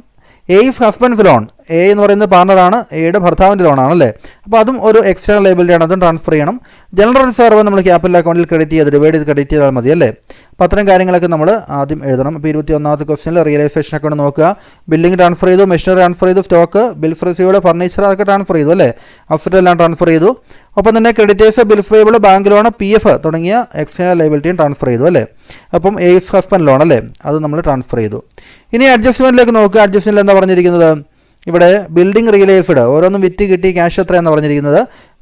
എയ്സ് ഹസ്ബൻഡ്സ് ലോൺ, എ എന്ന് പറയുന്നത് പാർട്ണറാണ്, എയുടെ ഭർത്താവിൻ്റെ ലോണാണ് അല്ലേ. അപ്പോൾ അതും ഒരു എക്സ്റ്റേണൽ ലയബിലിറ്റിയാണ്, അതും ട്രാൻസ്ഫർ ചെയ്യണം. ജനറൽ റിസർവ് നമ്മൾ ക്യാപിറ്റൽ അക്കൗണ്ടിൽ ക്രെഡിറ്റ് ചെയ്ത് ഡിവൈഡ് ചെയ്ത് ക്രെഡിറ്റ് ചെയ്താൽ മതി അല്ലേ. അപ്പോൾ അത്തരം കാര്യങ്ങളൊക്കെ നമ്മൾ ആദ്യം എഴുതണം. അപ്പോൾ 21ാമത്തെ ക്വസ്റ്റ്യനിൽ റിയലൈസേഷൻ അക്കൗണ്ട് നോക്കുക. ബിൽഡിംഗ് ട്രാൻസ്ഫർ ചെയ്തു, മെഷീനറി ട്രാൻസ്ഫർ ചെയ്തു, സ്റ്റോക്ക്, ബിൽസ് റിസീവുകൾ, ഫർണിച്ചർ അതൊക്കെ ട്രാൻസ്ഫർ ചെയ്തു അല്ലേ. അസറ്റ് എല്ലാം ട്രാൻസ്ഫർ ചെയ്തു. ഒപ്പം തന്നെ creditors, bills payable, bank loan, PF തുടങ്ങിയ എക്സ്റ്റേണൽ ലയബിലിറ്റിയും ട്രാൻസ്ഫർ ചെയ്തു അല്ലേ. അപ്പം എയ്സ് ഹസ്ബൻഡ് ലോൺ അല്ലേ, അത് നമ്മൾ ട്രാൻസ്ഫർ ചെയ്തു. ഇനി അഡ്ജസ്റ്റ്മെൻറ്റിലേക്ക് നോക്കുക. അഡ്ജസ്റ്റ്മെൻറ്റിൽ എന്താ പറഞ്ഞിരിക്കുന്നത്? ഇവിടെ ബിൽഡിംഗ് റിയലൈസ്ഡ്, ഓരോന്നും വിറ്റ് കിട്ടി ക്യാഷ് എത്രയാണെന്ന് പറഞ്ഞിരിക്കുന്നത്.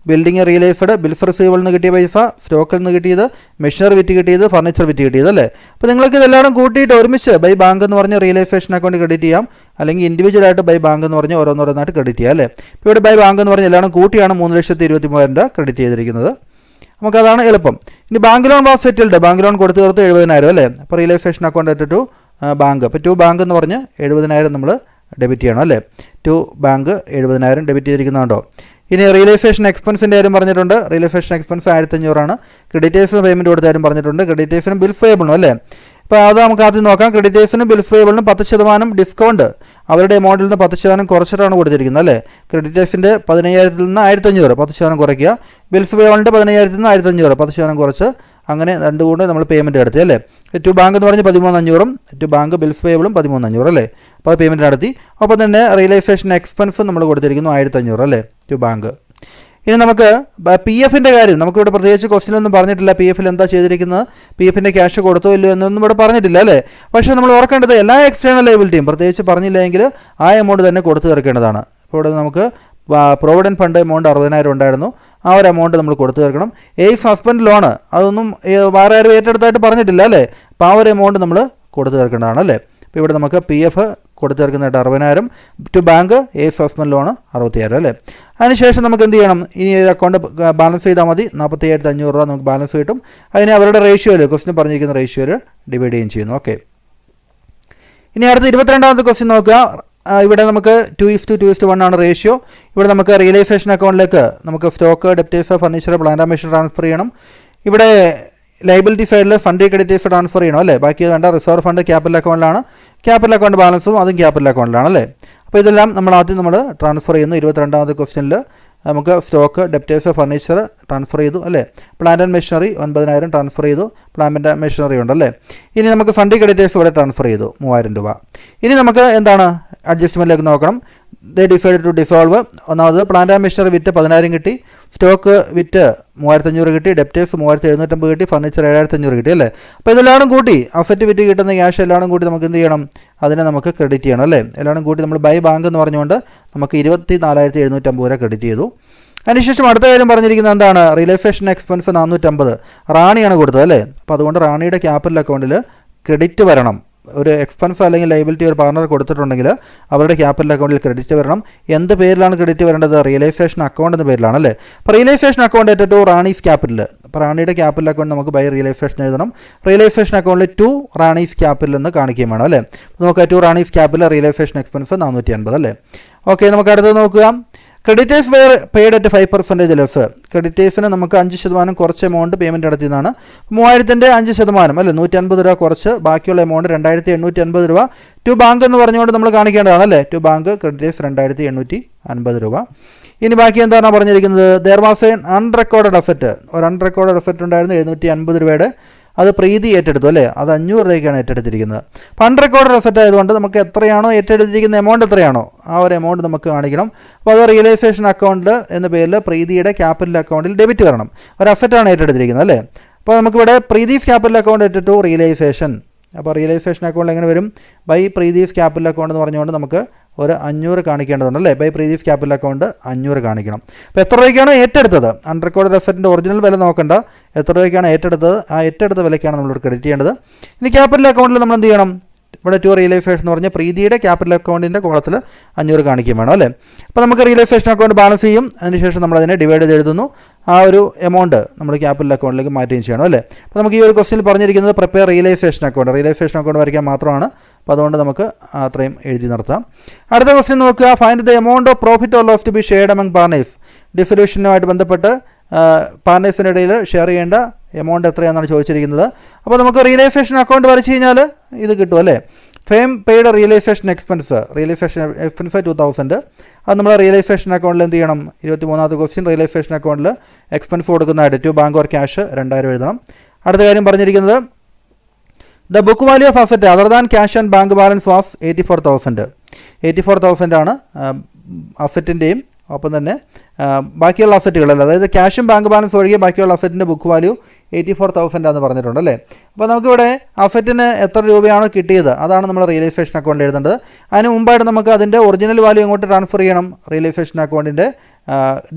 ബിൽഡിംഗ് റിയലൈസ്ഡ്, ബിൽസ് റിസീവബിളിൽ നിന്ന് കിട്ടിയ പൈസ, സ്റ്റോക്കിൽ നിന്ന് കിട്ടിയത്, മെഷീനറി വിറ്റ് കിട്ടിയത്, ഫർണിച്ചർ വിറ്റ് കിട്ടിയത് അല്ലേ. അപ്പോൾ നിങ്ങൾക്ക് ഇതെല്ലാം കൂട്ടിയിട്ട് ഒരുമിച്ച് ബൈ ബാങ്ക് എന്ന് പറഞ്ഞ് റിയലൈസേഷൻ അക്കൗണ്ട് ക്രെഡിറ്റ് ചെയ്യാം, അല്ലെങ്കിൽ ഇൻഡിവിജ്വലായിട്ട് ബൈ ബാങ്ക് എന്ന് പറഞ്ഞ് ഓരോന്നോരോന്നായിട്ട് ക്രെഡിറ്റ് ചെയ്യാം അല്ലേ. ഇപ്പോൾ ഇവിടെ ബൈ ബാങ്ക് എന്ന് പറഞ്ഞ് എല്ലാം കൂട്ടിയാണ് 3,23,000 രൂപ ക്രെഡിറ്റ് ചെയ്തിരിക്കുന്നത്. നമുക്കതാണ് എളുപ്പം. ഇനി bank loan was settled, bank loan കൊടുത്തു തീർത്ത് 70,000 അല്ലേ. അപ്പോൾ റിയലൈസേഷൻ അക്കൗണ്ട് ടു ബാങ്ക്, അപ്പോൾ ടു ബാങ്ക് എന്ന് പറഞ്ഞ് 70,000 നമ്മൾ ഡെബിറ്റ് ചെയ്യണം അല്ലേ. ടു ബാങ്ക് 70,000 ഡെബിറ്റ് ചെയ്തിരിക്കുന്നുണ്ടോ. ഇനി റിയലൈസേഷൻ എക്സ്പെൻസിൻ്റെ കാര്യം പറഞ്ഞിട്ടുണ്ട്. റിയലൈസേഷൻ എക്സ്പെൻസ് 1,500 ആണ്. ക്രെഡിറ്റേഴ്സിന് പേയ്മെൻറ്റ് കൊടുത്ത കാര്യം പറഞ്ഞിട്ടുണ്ട്. ക്രെഡിറ്റേഴ്സിനും ബിൽസ് പേയബിളും അല്ലേ. ഇപ്പോൾ അത് നമുക്ക് ആദ്യം നോക്കാം. ക്രെഡിറ്റേഴ്സിനും ബിൽസ് പേയബിളിനും 10% ഡിസ്കൗണ്ട് അവരുടെ എമൗണ്ടിൽ നിന്ന് 10% കുറച്ചിട്ടാണ് കൊടുത്തിരിക്കുന്നത് അല്ലേ. ക്രെഡിറ്റേഴ്സിൻ്റെ 15,000 നിന്ന് 1,500 10% കുറയ്ക്കുക. ബിൽസ് പേയബിളിൻ്റെ 15,000 നിന്ന് 1,500 10% കുറച്ച്, അങ്ങനെ രണ്ടും കൂടെ നമ്മൾ പേയ്മെൻറ്റ് നടത്തി അല്ലേ. ടു ബാങ്ക് എന്ന് പറഞ്ഞ് 13,500 ടു ബാങ്ക് ബിൽസ് പേയബിളും 13,500 അല്ലേ. അപ്പോൾ അത് പേയ്മെൻറ്റ് നടത്തി. അപ്പോൾ തന്നെ റിയലൈസേഷൻ എക്സ്പെൻസ് നമ്മൾ കൊടുത്തിരിക്കുന്നു 1,500 അല്ലേ ടു ബാങ്ക്. ഇനി നമുക്ക് പി എഫിൻ്റെ കാര്യം നമുക്കിവിടെ പ്രത്യേകിച്ച് ക്വസ്റ്റ്യനൊന്നും പറഞ്ഞിട്ടില്ല. പി എഫിൽ എന്താ ചെയ്തിരിക്കുന്നത്, പി എഫിൻ്റെ ക്യാഷ് കൊടുത്തോ ഇല്ലയോ എന്നൊന്നും ഇവിടെ പറഞ്ഞിട്ടില്ല അല്ലേ. പക്ഷേ നമ്മൾ ഓർക്കേണ്ടത് എല്ലാ എക്സ്റ്റേണൽ ലയബിലിറ്റിയും പ്രത്യേകിച്ച് പറഞ്ഞില്ലെങ്കിൽ ആ എമൗണ്ട് തന്നെ കൊടുത്തു തീർക്കേണ്ടതാണ്. ഇപ്പോൾ ഇവിടെ നമുക്ക് പ്രൊവിഡൻറ്റ് ഫണ്ട് എമൗണ്ട് 60,000 ഉണ്ടായിരുന്നു, ആ ഒരു എമൗണ്ട് നമ്മൾ കൊടുത്തു തീർക്കണം. എയ്ഫ് ഹസ്ബൻഡ് ലോണ് അതൊന്നും വേറെ ആരും ഏറ്റെടുത്തായിട്ട് പറഞ്ഞിട്ടില്ല അല്ലേ. അപ്പോൾ ആ ഒരു എമൗണ്ട് നമ്മൾ കൊടുത്തു തീർക്കേണ്ടതാണ് അല്ലേ. അപ്പോൾ ഇവിടെ നമുക്ക് പി എഫ് കൊടുത്തു തീർക്കുന്നതായിട്ട് 60,000 ടു ബാങ്ക് എയ്ഫ് ഹസ്ബൻഡ് ലോണ് 60,000 അല്ലേ. അതിനുശേഷം നമുക്ക് എന്ത് ചെയ്യണം, ഇനി ഒരു അക്കൗണ്ട് ബാലൻസ് ചെയ്താൽ മതി. 47,500 രൂപ നമുക്ക് ബാലൻസ് കിട്ടും. അതിനെ അവരുടെ റേഷ്യോയിൽ ക്വസ്റ്റ്യൻ പറഞ്ഞിരിക്കുന്ന റേഷ്യോയിൽ ഡിവൈഡ് ചെയ്യുകയും ചെയ്യുന്നു. ഓക്കെ, ഇനി അടുത്ത 22ാമത്തെ ക്വസ്റ്റ്യൻ നോക്കുക. ഇവിടെ നമുക്ക് 2:1 ആണ് റേഷ്യോ. ഇവിടെ നമുക്ക് റിയലൈസേഷൻ അക്കൗണ്ടിലേക്ക് നമുക്ക് stock, debtors, furniture, plant and machine transfer ചെയ്യണം. ഇവിടെ ലൈബിലിറ്റി സൈഡിൽ ഫണ്ട് ക്രെഡിറ്റേഴ്സ് ട്രാൻസ്ഫർ ചെയ്യണം അല്ലേ. ബാക്കി വേണ്ട റിസർവ് ഫണ്ട് ക്യാപിറ്റൽ അക്കൗണ്ടിലാണ്. ക്യാപിറ്റൽ അക്കൗണ്ട് ബാലൻസും അതും ക്യാപിറ്റൽ അക്കൗണ്ടിലാണ് അല്ലേ. അപ്പോൾ ഇതെല്ലാം നമ്മൾ ട്രാൻസ്ഫർ ചെയ്യുന്നു. 22ാമത്തെ ക്വസ്റ്റ്യനിൽ നമുക്ക് സ്റ്റോക്ക്, ഡെപ്റ്റേഴ്സ്, ഫർണിച്ചർ ട്രാൻസ്ഫർ ചെയ്തു അല്ലേ. പ്ലാന്റ് ആൻഡ് മെഷീനറി 9,000 ട്രാൻസ്ഫർ ചെയ്തു. പ്ലാന്റ് ആൻഡ് മെഷീനറി ഉണ്ടല്ലേ. ഇനി നമുക്ക് ഫണ്ട് ക്രെഡിറ്റേഴ്സ് ഇവിടെ ട്രാൻസ്ഫർ ചെയ്തു 3,000 രൂപ. ഇനി നമുക്ക് എന്താണ് അഡ്ജസ്റ്റ്മെൻറ്റിലേക്ക് നോക്കണം. They decide to dissolve. ഒന്നാമത് പ്ലാന്റ് ആൻഡ് മെഷീനറി വിറ്റ് 10,000 കിട്ടി, സ്റ്റോക്ക് വിറ്റ് 3,500 കിട്ടി, ഡെപ്റ്റേഴ്സ് 3,750 കിട്ടി, ഫർണിച്ചർ 7,500 കിട്ടി അല്ലേ. അപ്പോൾ ഇതെല്ലാം കൂട്ടി അസറ്റ് വിറ്റ് കിട്ടുന്ന ക്യാഷ് എല്ലാം കൂടി നമുക്ക് എന്ത് ചെയ്യണം, അതിനെ നമുക്ക് ക്രെഡിറ്റ് ചെയ്യണം അല്ലേ. എല്ലാം കൂടി നമ്മൾ ബൈ ബാങ്ക് എന്ന് പറഞ്ഞുകൊണ്ട് നമുക്ക് 24,750 രൂപ ക്രെഡിറ്റ് ചെയ്തു. അതിനുശേഷം അടുത്ത കാര്യം പറഞ്ഞിരിക്കുന്നത് എന്താണ്, റിയലൈസേഷൻ എക്സ്പെൻസ് 450 റാണിയാണ് കൊടുത്തത് അല്ലേ. അപ്പോൾ അതുകൊണ്ട് റാണിയുടെ ക്യാപിറ്റൽ അക്കൗണ്ടിൽ ക്രെഡിറ്റ് വരണം. ഒരു എക്സ്പെൻസ് അല്ലെങ്കിൽ ലൈബിലിറ്റി ഒരു പാർട്ണർ കൊടുത്തിട്ടുണ്ടെങ്കിൽ അവരുടെ ക്യാപിറ്റൽ അക്കൗണ്ടിൽ ക്രെഡിറ്റ് വരണം. എന്ത് പേരിലാണ് ക്രെഡിറ്റ് വരേണ്ടത്, റിയലൈസേഷൻ അക്കൗണ്ട് എന്ന പേരിലാണ് അല്ലേ. അപ്പോൾ realisation account to Rani's capital. അപ്പോൾ റാണിയുടെ ക്യാപിറ്റൽ അക്കൗണ്ട് നമുക്ക് ബൈ റിയലൈസേഷൻ എഴുതണം. റിയലൈസേഷൻ അക്കൗണ്ടിൽ ടു റാണീസ് ക്യാപിറ്റൽ എന്ന് കാണിക്കുകയും വേണം അല്ലേ. നമുക്ക് to Rani's capital realisation expense 450 അല്ലേ. ഓക്കെ, നമുക്ക് അടുത്തത് നോക്കുക. Creditors were paid at 5% less. ക്രെഡിറ്റേഴ്സിന് നമുക്ക് 5% കുറച്ച് എമൗണ്ട് പേയ്മെൻറ്റ് നടത്തിയതാണ്. 3,000-ൻ്റെ 5% അല്ലേ, 150 രൂപ കുറച്ച് ബാക്കിയുള്ള എമൗണ്ട് 2,850 രൂപ ടു ബാങ്ക് എന്ന് പറഞ്ഞുകൊണ്ട് നമ്മൾ കാണിക്കേണ്ടതാണ് അല്ലേ. ടു ബാങ്ക് ക്രെഡിറ്റേഴ്സ് 2,850 രൂപ. ഇനി ബാക്കി എന്താണ് പറഞ്ഞിരിക്കുന്നത്, there was an unrecorded asset. ഒരു അൺറെക്കോർഡഡ് അസറ്റ് ഉണ്ടായിരുന്നു 750 രൂപയുടെ. അത് പ്രീതി ഏറ്റെടുത്തു അല്ലേ. അത് 500 രൂപയ്ക്കാണ് ഏറ്റെടുത്തിരിക്കുന്നത്. അപ്പോൾ അൺറെക്കോർഡഡ് അസറ്റ് ആയതുകൊണ്ട് നമുക്ക് എത്രയാണോ ഏറ്റെടുത്തിരിക്കുന്ന എമൗണ്ട് എത്രയാണോ ആ ഒരു എമൗണ്ട് നമുക്ക് കാണിക്കണം. അപ്പോൾ അത് റിയലൈസേഷൻ അക്കൗണ്ട് എന്ന പേരിൽ പ്രീതിയുടെ ക്യാപിറ്റൽ അക്കൗണ്ടിൽ ഡെബിറ്റ് വരണം. ഒരു അസറ്റാണ് ഏറ്റെടുത്തിരിക്കുന്നത് അല്ലേ. അപ്പോൾ നമുക്കിവിടെ Preethi's capital account to realisation. അപ്പോൾ റിയലൈസേഷൻ അക്കൗണ്ട് എങ്ങനെ വരും, ബൈ പ്രീതീസ് ക്യാപിറ്റൽ അക്കൗണ്ട് എന്ന് പറഞ്ഞുകൊണ്ട് നമുക്ക് ഒരു 500 കാണിക്കേണ്ടതുണ്ട് അല്ലേ. ബൈ പ്രീതീസ് ക്യാപിറ്റൽ അക്കൗണ്ട് 500 കാണിക്കണം. അപ്പോൾ എത്ര രൂപയ്ക്കാണ് ഏറ്റെടുത്തത്, അൺറെക്കോർഡഡ് അസറ്റിൻ്റെ ഒറിജിനൽ വില നോക്കണ്ട, എത്ര രൂപയ്ക്കാണ് ഏറ്റെടുത്തത്, ആ ഏറ്റെടുത്ത വിലയ്ക്കാണ് നമ്മൾ ക്രെഡിറ്റ് ചെയ്യേണ്ടത്. ഇനി ക്യാപിറ്റൽ അക്കൗണ്ടിൽ നമ്മൾ എന്ത് ചെയ്യണം, ഇവിടെ ടു റിയലൈസേഷൻ എന്ന് പറഞ്ഞാൽ പ്രീതിയുടെ ക്യാപിറ്റൽ അക്കൗണ്ടിൻ്റെ കോളത്തിൽ 500 കാണിക്കുകയും വേണം അല്ലേ. അപ്പോൾ നമുക്ക് റിയലൈസേഷൻ അക്കൗണ്ട് ബാലൻസ് ചെയ്യും. അതിനുശേഷം നമ്മളതിനെ ഡിവൈഡ് ചെയ്ത് എഴുതുന്നു. ആ ഒരു എമൗണ്ട് നമ്മൾ ക്യാപിറ്റൽ അക്കൗണ്ടിലേക്ക് മാറ്റുകയും ചെയ്യണം അല്ലേ. അപ്പോൾ നമുക്ക് ഈ ഒരു ക്വസ്റ്റ്യനിൽ പറഞ്ഞിരിക്കുന്നത് പ്രിപ്പയർ റിയലൈസേഷൻ അക്കൗണ്ട് വരയ്ക്കാൻ മാത്രമാണ്. അപ്പോൾ അതുകൊണ്ട് നമുക്ക് അത്രയും എഴുതി നിർത്താം. അടുത്ത ക്വസ്റ്റ്യൻ നോക്കുക. Find the amount of profit or loss to be shared among partners. ഡിസൊല്യൂഷനുമായിട്ട് ബന്ധപ്പെട്ട് പാർട്ണേഴ്സിൻ്റെ ഇടയിൽ ഷെയർ ചെയ്യേണ്ട എമൗണ്ട് എത്രയാണെന്നാണ് ചോദിച്ചിരിക്കുന്നത്. അപ്പോൾ നമുക്ക് റിയലൈസേഷൻ അക്കൗണ്ട് വരച്ച് കഴിഞ്ഞാൽ ഇത് കിട്ടും അല്ലേ. Firm paid realisation expense 2,000. അത് നമ്മൾ റിയലൈസേഷൻ അക്കൗണ്ടിൽ എന്ത് ചെയ്യണം, 23ാമത്തെ ക്വസ്റ്റ്യൻ റിയലൈസേഷൻ അക്കൗണ്ടിൽ എക്സ്പെൻസ് കൊടുക്കുന്നതായിട്ട് ടു ബാങ്ക് ഓർ ക്യാഷ് 2,000 എഴുതണം. അടുത്ത കാര്യം പറഞ്ഞിരിക്കുന്നത് the book value of asset other than cash and bank balance was 84,000 ആണ് അസറ്റിൻ്റെയും ഒപ്പം തന്നെ ബാക്കിയുള്ള അസറ്റുകളല്ല, അതായത് ക്യാഷും ബാങ്ക് ബാലൻസ് ഒഴികെ ബാക്കിയുള്ള അസറ്റിൻ്റെ ബുക്ക് വാല്യൂ 84,000 എന്ന് പറഞ്ഞിട്ടുണ്ടല്ലേ. അപ്പോൾ നമുക്കിവിടെ അസറ്റിന് എത്ര രൂപയാണോ കിട്ടിയത് അതാണ് നമ്മൾ റിയലൈസേഷൻ അക്കൗണ്ടിൽ എഴുതേണ്ടത്. അതിന് മുമ്പായിട്ട് നമുക്ക് അതിൻ്റെ ഒറിജിനൽ വാല്യൂ എങ്ങോട്ട് ട്രാൻസ്ഫർ ചെയ്യണം, റിയലൈസേഷൻ അക്കൗണ്ടിൻ്റെ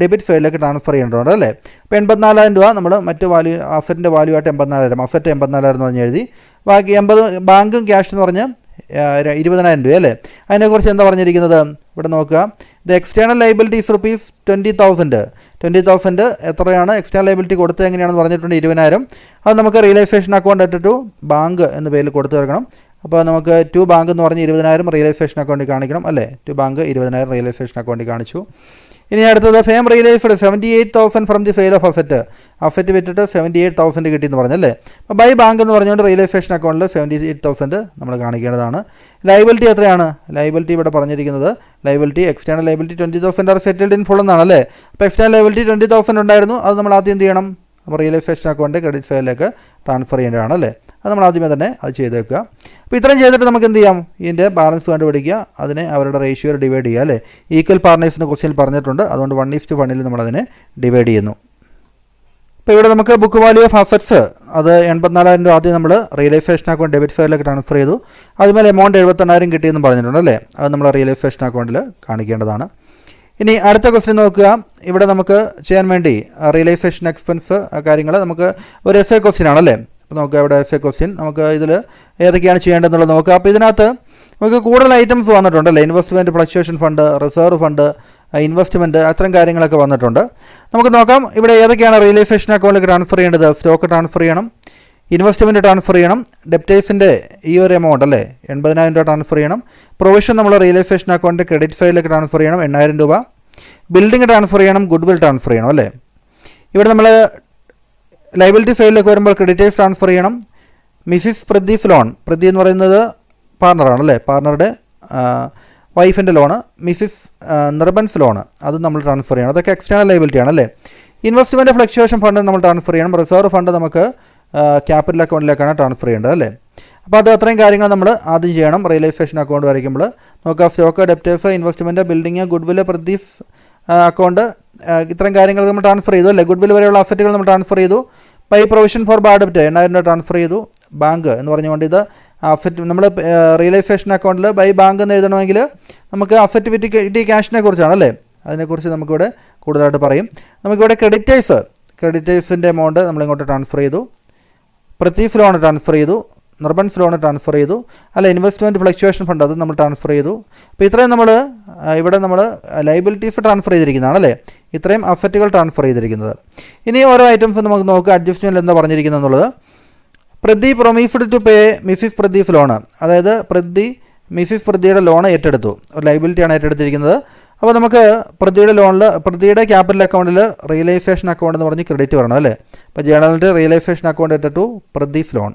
ഡെബിറ്റ് സൈഡിലേക്ക് ട്രാൻസ്ഫർ ചെയ്യേണ്ടതുണ്ട് അല്ലേ. അപ്പോൾ 84,000 രൂപ നമ്മൾ മറ്റ് വാല്യൂ അസറ്റിൻ്റെ വാല്യൂ ആയിട്ട് 84,000, അസറ്റ് 84,000 എന്ന് പറഞ്ഞ് എഴുതി. ബാക്കി 80 ബാങ്കും ക്യാഷ് എന്ന് പറഞ്ഞ് 20,000 രൂപ അല്ലേ. അതിനെക്കുറിച്ച് എന്താ പറഞ്ഞിരിക്കുന്നത് ഇവിടെ നോക്കുക. ദ എക്സ്റ്റേണൽ ലൈബിലിറ്റീസ് ₹20,000 എത്രയാണ് എക്സ്റ്റേണൽ ലൈബിലിറ്റി കൊടുത്തത് എങ്ങനെയാണെന്ന് പറഞ്ഞിട്ടുണ്ട് 20,000. അത് നമുക്ക് റിയലൈസേഷൻ അക്കൗണ്ട് ടു ബാങ്ക് എന്ന പേരിൽ കൊടുത്തു തീർക്കണം. അപ്പോൾ നമുക്ക് ടു ബാങ്ക് എന്ന് പറഞ്ഞ് 20,000 റിയലൈസേഷൻ അക്കൗണ്ടിൽ കാണിക്കണം അല്ലേ. ടു ബാങ്ക് 20,000 റിയലൈസേഷൻ അക്കൗണ്ടിൽ കാണിച്ചു. ഇനി അടുത്തത് firm realised 78,000 from the sale of asset. Asset വിറ്റിട്ട് 78,000 കിട്ടിയെന്ന് പറഞ്ഞല്ലേ. അപ്പോൾ ബൈ ബാങ്ക് എന്ന് പറഞ്ഞുകൊണ്ട് റിയലൈസേഷൻ അക്കൗണ്ടിൽ 78,000 നമ്മൾ കാണിക്കേണ്ടതാണ്. ലയബിലിറ്റി എത്രയാണ്? ലയബിലിറ്റി ഇവിടെ പറഞ്ഞിരിക്കുന്നത് liability external liability 20,000 are settled in full എന്നാണല്ലേ. അപ്പോൾ എക്സ്റ്റേണൽ ലയബിലിറ്റി 20,000 ഉണ്ടായിരുന്നു. അത് നമ്മൾ ആദ്യം എന്ത് ചെയ്യണം? അപ്പോൾ റിയലൈസേഷൻ അക്കൗണ്ട് ക്രെഡിറ്റ് സൈഡിലേക്ക് ട്രാൻസ്ഫർ ചെയ്യേണ്ടതാണ് അല്ലേ. അത് നമ്മൾ ആദ്യമേ തന്നെ അത് ചെയ്തേക്കുക. അപ്പോൾ ഇത്രയും ചെയ്തിട്ട് നമുക്ക് എന്ത് ചെയ്യാം? ഇതിൻ്റെ ബാലൻസ് കണ്ടുപിടിക്കുക, അതിനെ അവരുടെ റേഷ്യോയിൽ ഡിവൈഡ് ചെയ്യുക അല്ലേ. ഈക്വൽ പാർട്ട്നേഴ്സിന് ക്വസ്റ്റ്യൻ പറഞ്ഞിട്ടുണ്ട്, അതുകൊണ്ട് 1:1 നമ്മളതിനെ ഡിവൈഡ് ചെയ്യുന്നു. അപ്പോൾ ഇവിടെ നമുക്ക് ബുക്ക് വാല്യൂ ഓഫ് അസറ്റ്സ് അത് 84,000 രൂപ ആദ്യം നമ്മൾ റിയലൈസേഷൻ അക്കൗണ്ട് ഡെബിറ്റ് സൈഡിലേക്ക് ട്രാൻസ്ഫർ ചെയ്തു. അതുപോലെ എമൗണ്ട് 78,000 കിട്ടിയെന്ന് പറഞ്ഞിട്ടുണ്ട് അല്ലേ. അത് നമ്മൾ റിയലൈസേഷൻ അക്കൗണ്ടിൽ കാണിക്കേണ്ടതാണ്. ഇനി അടുത്ത ക്വസ്റ്റ്യൻ നോക്കുക. ഇവിടെ നമുക്ക് ചെയ്യാൻ വേണ്ടി റിയലൈസേഷൻ എക്സ്പെൻസ് കാര്യങ്ങൾ നമുക്ക് ഒരു എസ് എ ക്വസ്റ്റ്യൻ ആണല്ലേ. അപ്പോൾ നമുക്ക് ഇവിടെ എസ് എ ക്വസ്റ്റ്യൻ നമുക്ക് ഇതിൽ ഏതൊക്കെയാണ് ചെയ്യേണ്ടതെന്നുള്ളത് നോക്കുക. അപ്പോൾ ഇതിനകത്ത് നമുക്ക് കൂടുതൽ ഐറ്റംസ് വന്നിട്ടുണ്ടല്ലേ. Investment fluctuation fund, reserve fund, investment, അത്തരം കാര്യങ്ങളൊക്കെ വന്നിട്ടുണ്ട്. നമുക്ക് നോക്കാം ഇവിടെ ഏതൊക്കെയാണ് റിയലൈസേഷൻ അക്കൗണ്ടിലേക്ക് ട്രാൻസ്ഫർ ചെയ്യേണ്ടത്. സ്റ്റോക്ക് ട്രാൻസ്ഫർ ചെയ്യണം, ഇൻവെസ്റ്റ്മെൻറ്റ് ട്രാൻസ്ഫർ ചെയ്യണം, ഡെപ്റ്റേഴ്സിൻ്റെ ഈ ഒരു എമൗണ്ട് അല്ലേ 80,000 രൂപ ട്രാൻസ്ഫർ ചെയ്യണം. പ്രൊവിഷൻ നമ്മൾ റിയലൈസേഷൻ അക്കൗണ്ട് ക്രെഡിറ്റ് സൈഡിലേക്ക് ട്രാൻസ്ഫർ ചെയ്യണം 8,000 രൂപ. ബിൽഡിംഗ് ട്രാൻസ്ഫർ ചെയ്യണം, ഗുഡ് വിൽ ട്രാൻസ്ഫർ ചെയ്യണം അല്ലേ. ഇവിടെ നമ്മൾ ലയബിലിറ്റി സൈഡിലേക്ക് വരുമ്പോൾ ക്രെഡിറ്റേഴ്സ് ട്രാൻസ്ഫർ ചെയ്യണം. മിസിസ് പ്രദീസ് ലോൺ, പ്രതി എന്ന് പറയുന്നത് പാർട്ണറാണ് അല്ലേ, പാർട്ണറുടെ വൈഫിൻ്റെ ലോണ്. മിസിസ് നിർബൻസ് ലോണ് അത് നമ്മൾ ട്രാൻസ്ഫർ ചെയ്യണം. അതൊക്കെ എക്സ്റ്റേണൽ ലയബിലിറ്റി ആണല്ലേ. ഇൻവെസ്റ്റ്മെൻറ്റ് ഫ്ലക്ച്വേഷൻ ഫണ്ട് നമ്മൾ ട്രാൻസ്ഫർ ചെയ്യണം. റിസർവ് ഫണ്ട് നമുക്ക് ക്യാപിറ്റൽ അക്കൗണ്ടിലേക്കാണ് ട്രാൻസ്ഫർ ചെയ്യേണ്ടത് അല്ലേ. അപ്പോൾ അത് അത്രയും കാര്യങ്ങൾ നമ്മൾ ആദ്യം ചെയ്യണം. റിയലൈസേഷൻ അക്കൗണ്ട് വരയ്ക്കുമ്പോൾ നോക്കുക, stock, debtors, investment, building, goodwill, പ്രദീസ് അക്കൗണ്ട്, ഇത്തരം കാര്യങ്ങൾ നമ്മൾ ട്രാൻസ്ഫർ ചെയ്തു അല്ലേ. ഗുഡ് വിൽ വരെയുള്ള അസറ്റുകൾ നമ്മൾ ട്രാൻസ്ഫർ ചെയ്തു. പൈ പ്രൊവിഷൻ ഫോർ ബാഡ് ഡെപ്റ്റ് 8,000 രൂപ ട്രാൻസ്ഫർ ചെയ്തു. ബാങ്ക് എന്ന് പറഞ്ഞുകൊണ്ട് ഇത് അസറ്റ് നമ്മൾ റിയലൈസേഷൻ അക്കൗണ്ടിൽ ബൈ ബാങ്ക് എന്ന് എഴുതണമെങ്കിൽ നമുക്ക് അസറ്റ് വിറ്റ് കിട്ടിയ ക്യാഷിനെ കുറിച്ചാണ് അല്ലേ. അതിനെക്കുറിച്ച് നമുക്കിവിടെ കൂടുതലായിട്ട് പറയും. നമുക്കിവിടെ ക്രെഡിറ്റേഴ്സിൻ്റെ എമൗണ്ട് നമ്മളിങ്ങോട്ട് ട്രാൻസ്ഫർ ചെയ്തു. പ്രതീസ് ലോൺ ട്രാൻസ്ഫർ ചെയ്തു, നിർബൻസ് ലോൺ ട്രാൻസ്ഫർ ചെയ്തു അല്ല, ഇൻവെസ്റ്റ്മെൻറ്റ് ഫ്ലക്ച്വേഷൻ ഫണ്ട് അത് നമ്മൾ ട്രാൻസ്ഫർ ചെയ്തു. അപ്പോൾ ഇത്രയും നമ്മൾ ഇവിടെ നമ്മൾ ലയബിലിറ്റീസ് ട്രാൻസ്ഫർ ചെയ്തിരിക്കുന്നതാണ് അല്ലേ. ഇത്രയും അസറ്റുകൾ ട്രാൻസ്ഫർ ചെയ്തിരിക്കുന്നത്. ഇനി ഓരോ ഐറ്റംസ് നമുക്ക് നോക്കുക. അഡ്ജസ്റ്റ്മെൻറ്റ് എന്താ പറഞ്ഞിരിക്കുന്നത് എന്നുള്ളത്. പ്രതി പ്രൊമീസ്ഡ് ടു പേ മിസിസ് പ്രദീസ് ലോണ്, അതായത് മിസിസ് പ്രതിയുടെ ലോൺ ഏറ്റെടുത്തു, ഒരു ലയബിലിറ്റിയാണ് ഏറ്റെടുത്തിരിക്കുന്നത്. അപ്പോൾ നമുക്ക് പ്രതിയുടെ ക്യാപിറ്റൽ അക്കൗണ്ടിൽ റിയലൈസേഷൻ അക്കൗണ്ട് എന്ന് പറഞ്ഞ് ക്രെഡിറ്റ് വരണം അല്ലേ. അപ്പോൾ ജേണലിൻ്റെ റിയലൈസേഷൻ അക്കൗണ്ട് ഇട്ടിട്ടു പ്രദീസ് ലോൺ.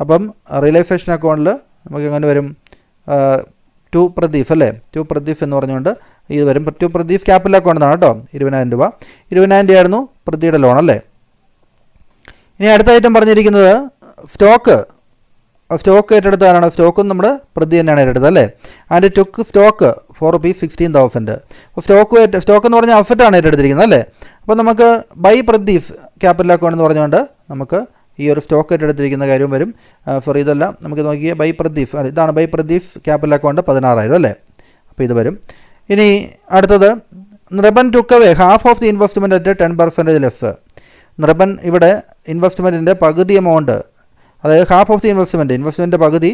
അപ്പം റിയലൈസേഷൻ അക്കൗണ്ടിൽ നമുക്ക് എങ്ങനെ വരും? ടു പ്രദീസ് അല്ലേ, ടു പ്രദീസ് എന്ന് പറഞ്ഞുകൊണ്ട് ഇത് വരും. ടു പ്രദീസ് ക്യാപിറ്റൽ അക്കൗണ്ട് എന്നാണ് കേട്ടോ. 20,000 രൂപ 20,000 രൂപയായിരുന്നു പ്രതിയുടെ ലോൺ അല്ലേ. ഇനി അടുത്ത ഐറ്റം പറഞ്ഞിരിക്കുന്നത് സ്റ്റോക്ക് ഏറ്റെടുത്തതാണ്. സ്റ്റോക്കും നമ്മുടെ പ്രതി തന്നെയാണ് ഏറ്റെടുത്തത് അല്ലേ. And took stock for ₹16,000. അപ്പോൾ സ്റ്റോക്ക് എന്ന് പറഞ്ഞാൽ അസറ്റാണ് ഏറ്റെടുത്തിരിക്കുന്നത് അല്ലേ. അപ്പോൾ നമുക്ക് ബൈ പ്രദീസ് ക്യാപിറ്റൽ അക്കൗണ്ട് എന്ന് പറഞ്ഞുകൊണ്ട് നമുക്ക് ഈ ഒരു സ്റ്റോക്ക് ഏറ്റെടുത്തിരിക്കുന്ന കാര്യം വരും. സോറി, ഇതല്ല, നമുക്ക് നോക്കിയേ ബൈ പ്രദീസ്, ഇതാണ് ബൈ പ്രദീസ് ക്യാപിറ്റൽ അക്കൗണ്ട് 16,000 അല്ലേ. അപ്പോൾ ഇത് വരും. ഇനി അടുത്തത് Nirban took away half of the investment at 10% less. Nirban ഇവിടെ ഇൻവെസ്റ്റ്മെൻറ്റിൻ്റെ പകുതി എമൗണ്ട്, അതായത് ഹാഫ് ഓഫ് ദി ഇൻവെസ്റ്റ്മെൻറ്റിൻ്റെ പകുതി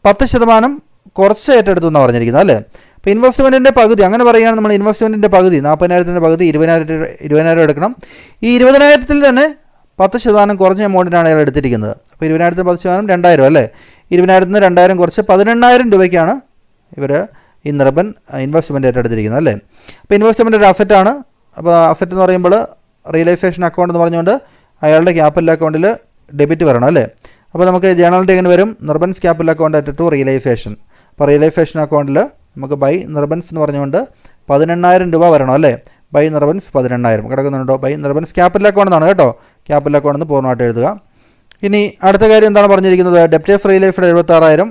10% കുറച്ച് ഏറ്റെടുത്തു എന്നാണ് പറഞ്ഞിരിക്കുന്നത് അല്ലേ. അപ്പോൾ ഇൻവെസ്റ്റ്മെൻറ്റിൻ്റെ പകുതി അങ്ങനെ പറയുകയാണ്. നമ്മൾ ഇൻവെസ്റ്റ്മെൻറ്റിൻ്റെ പകുതി 40,000 പകുതി 20,000 എടുക്കണം. ഈ 20,000 തന്നെ 10% കുറഞ്ഞ എമൗണ്ടിനാണ് അയാൾ എടുത്തിരിക്കുന്നത്. അപ്പോൾ 20,000 10% 2,000 അല്ലേ. 20,000 2,000 കുറച്ച് 18,000 രൂപയ്ക്കാണ് ഇവർ ഈ നിർബൻ ഇൻവെസ്റ്റ്മെൻറ്റ് ഏറ്റെടുത്തിരിക്കുന്നത് അല്ലേ. അപ്പോൾ ഇൻവെസ്റ്റ്മെൻറ്റ് ഒരു അസറ്റാണ്. അപ്പോൾ അസറ്റ് എന്ന് പറയുമ്പോൾ റിയലൈസേഷൻ അക്കൗണ്ട് എന്ന് പറഞ്ഞുകൊണ്ട് അയാളുടെ ക്യാപിറ്റൽ അക്കൗണ്ടിൽ ഡെബിറ്റ് വരണം അല്ലേ. അപ്പോൾ നമുക്ക് ജേണലിൻ്റെ എങ്ങനെ വരും? Nirban's capital account at to realisation. അപ്പോൾ റിയലൈസേഷൻ അക്കൗണ്ടിൽ നമുക്ക് ബൈ നിർബൻസ് എന്ന് പറഞ്ഞുകൊണ്ട് 18,000 രൂപ വരണം അല്ലേ. ബൈ നിർബൻസ് 18,000 കിടക്കുന്നുണ്ടോ? ബൈ നിർബൻസ് ക്യാപിറ്റൽ അക്കൗണ്ട് എന്നാണ് കേട്ടോ. ക്യാപിറ്റൽ അക്കൗണ്ട് എന്ന് പൂർണ്ണമായിട്ട് എഴുതുക. ഇനി അടുത്ത കാര്യം എന്താണ് പറഞ്ഞിരിക്കുന്നത്? Debtors realised 76,000.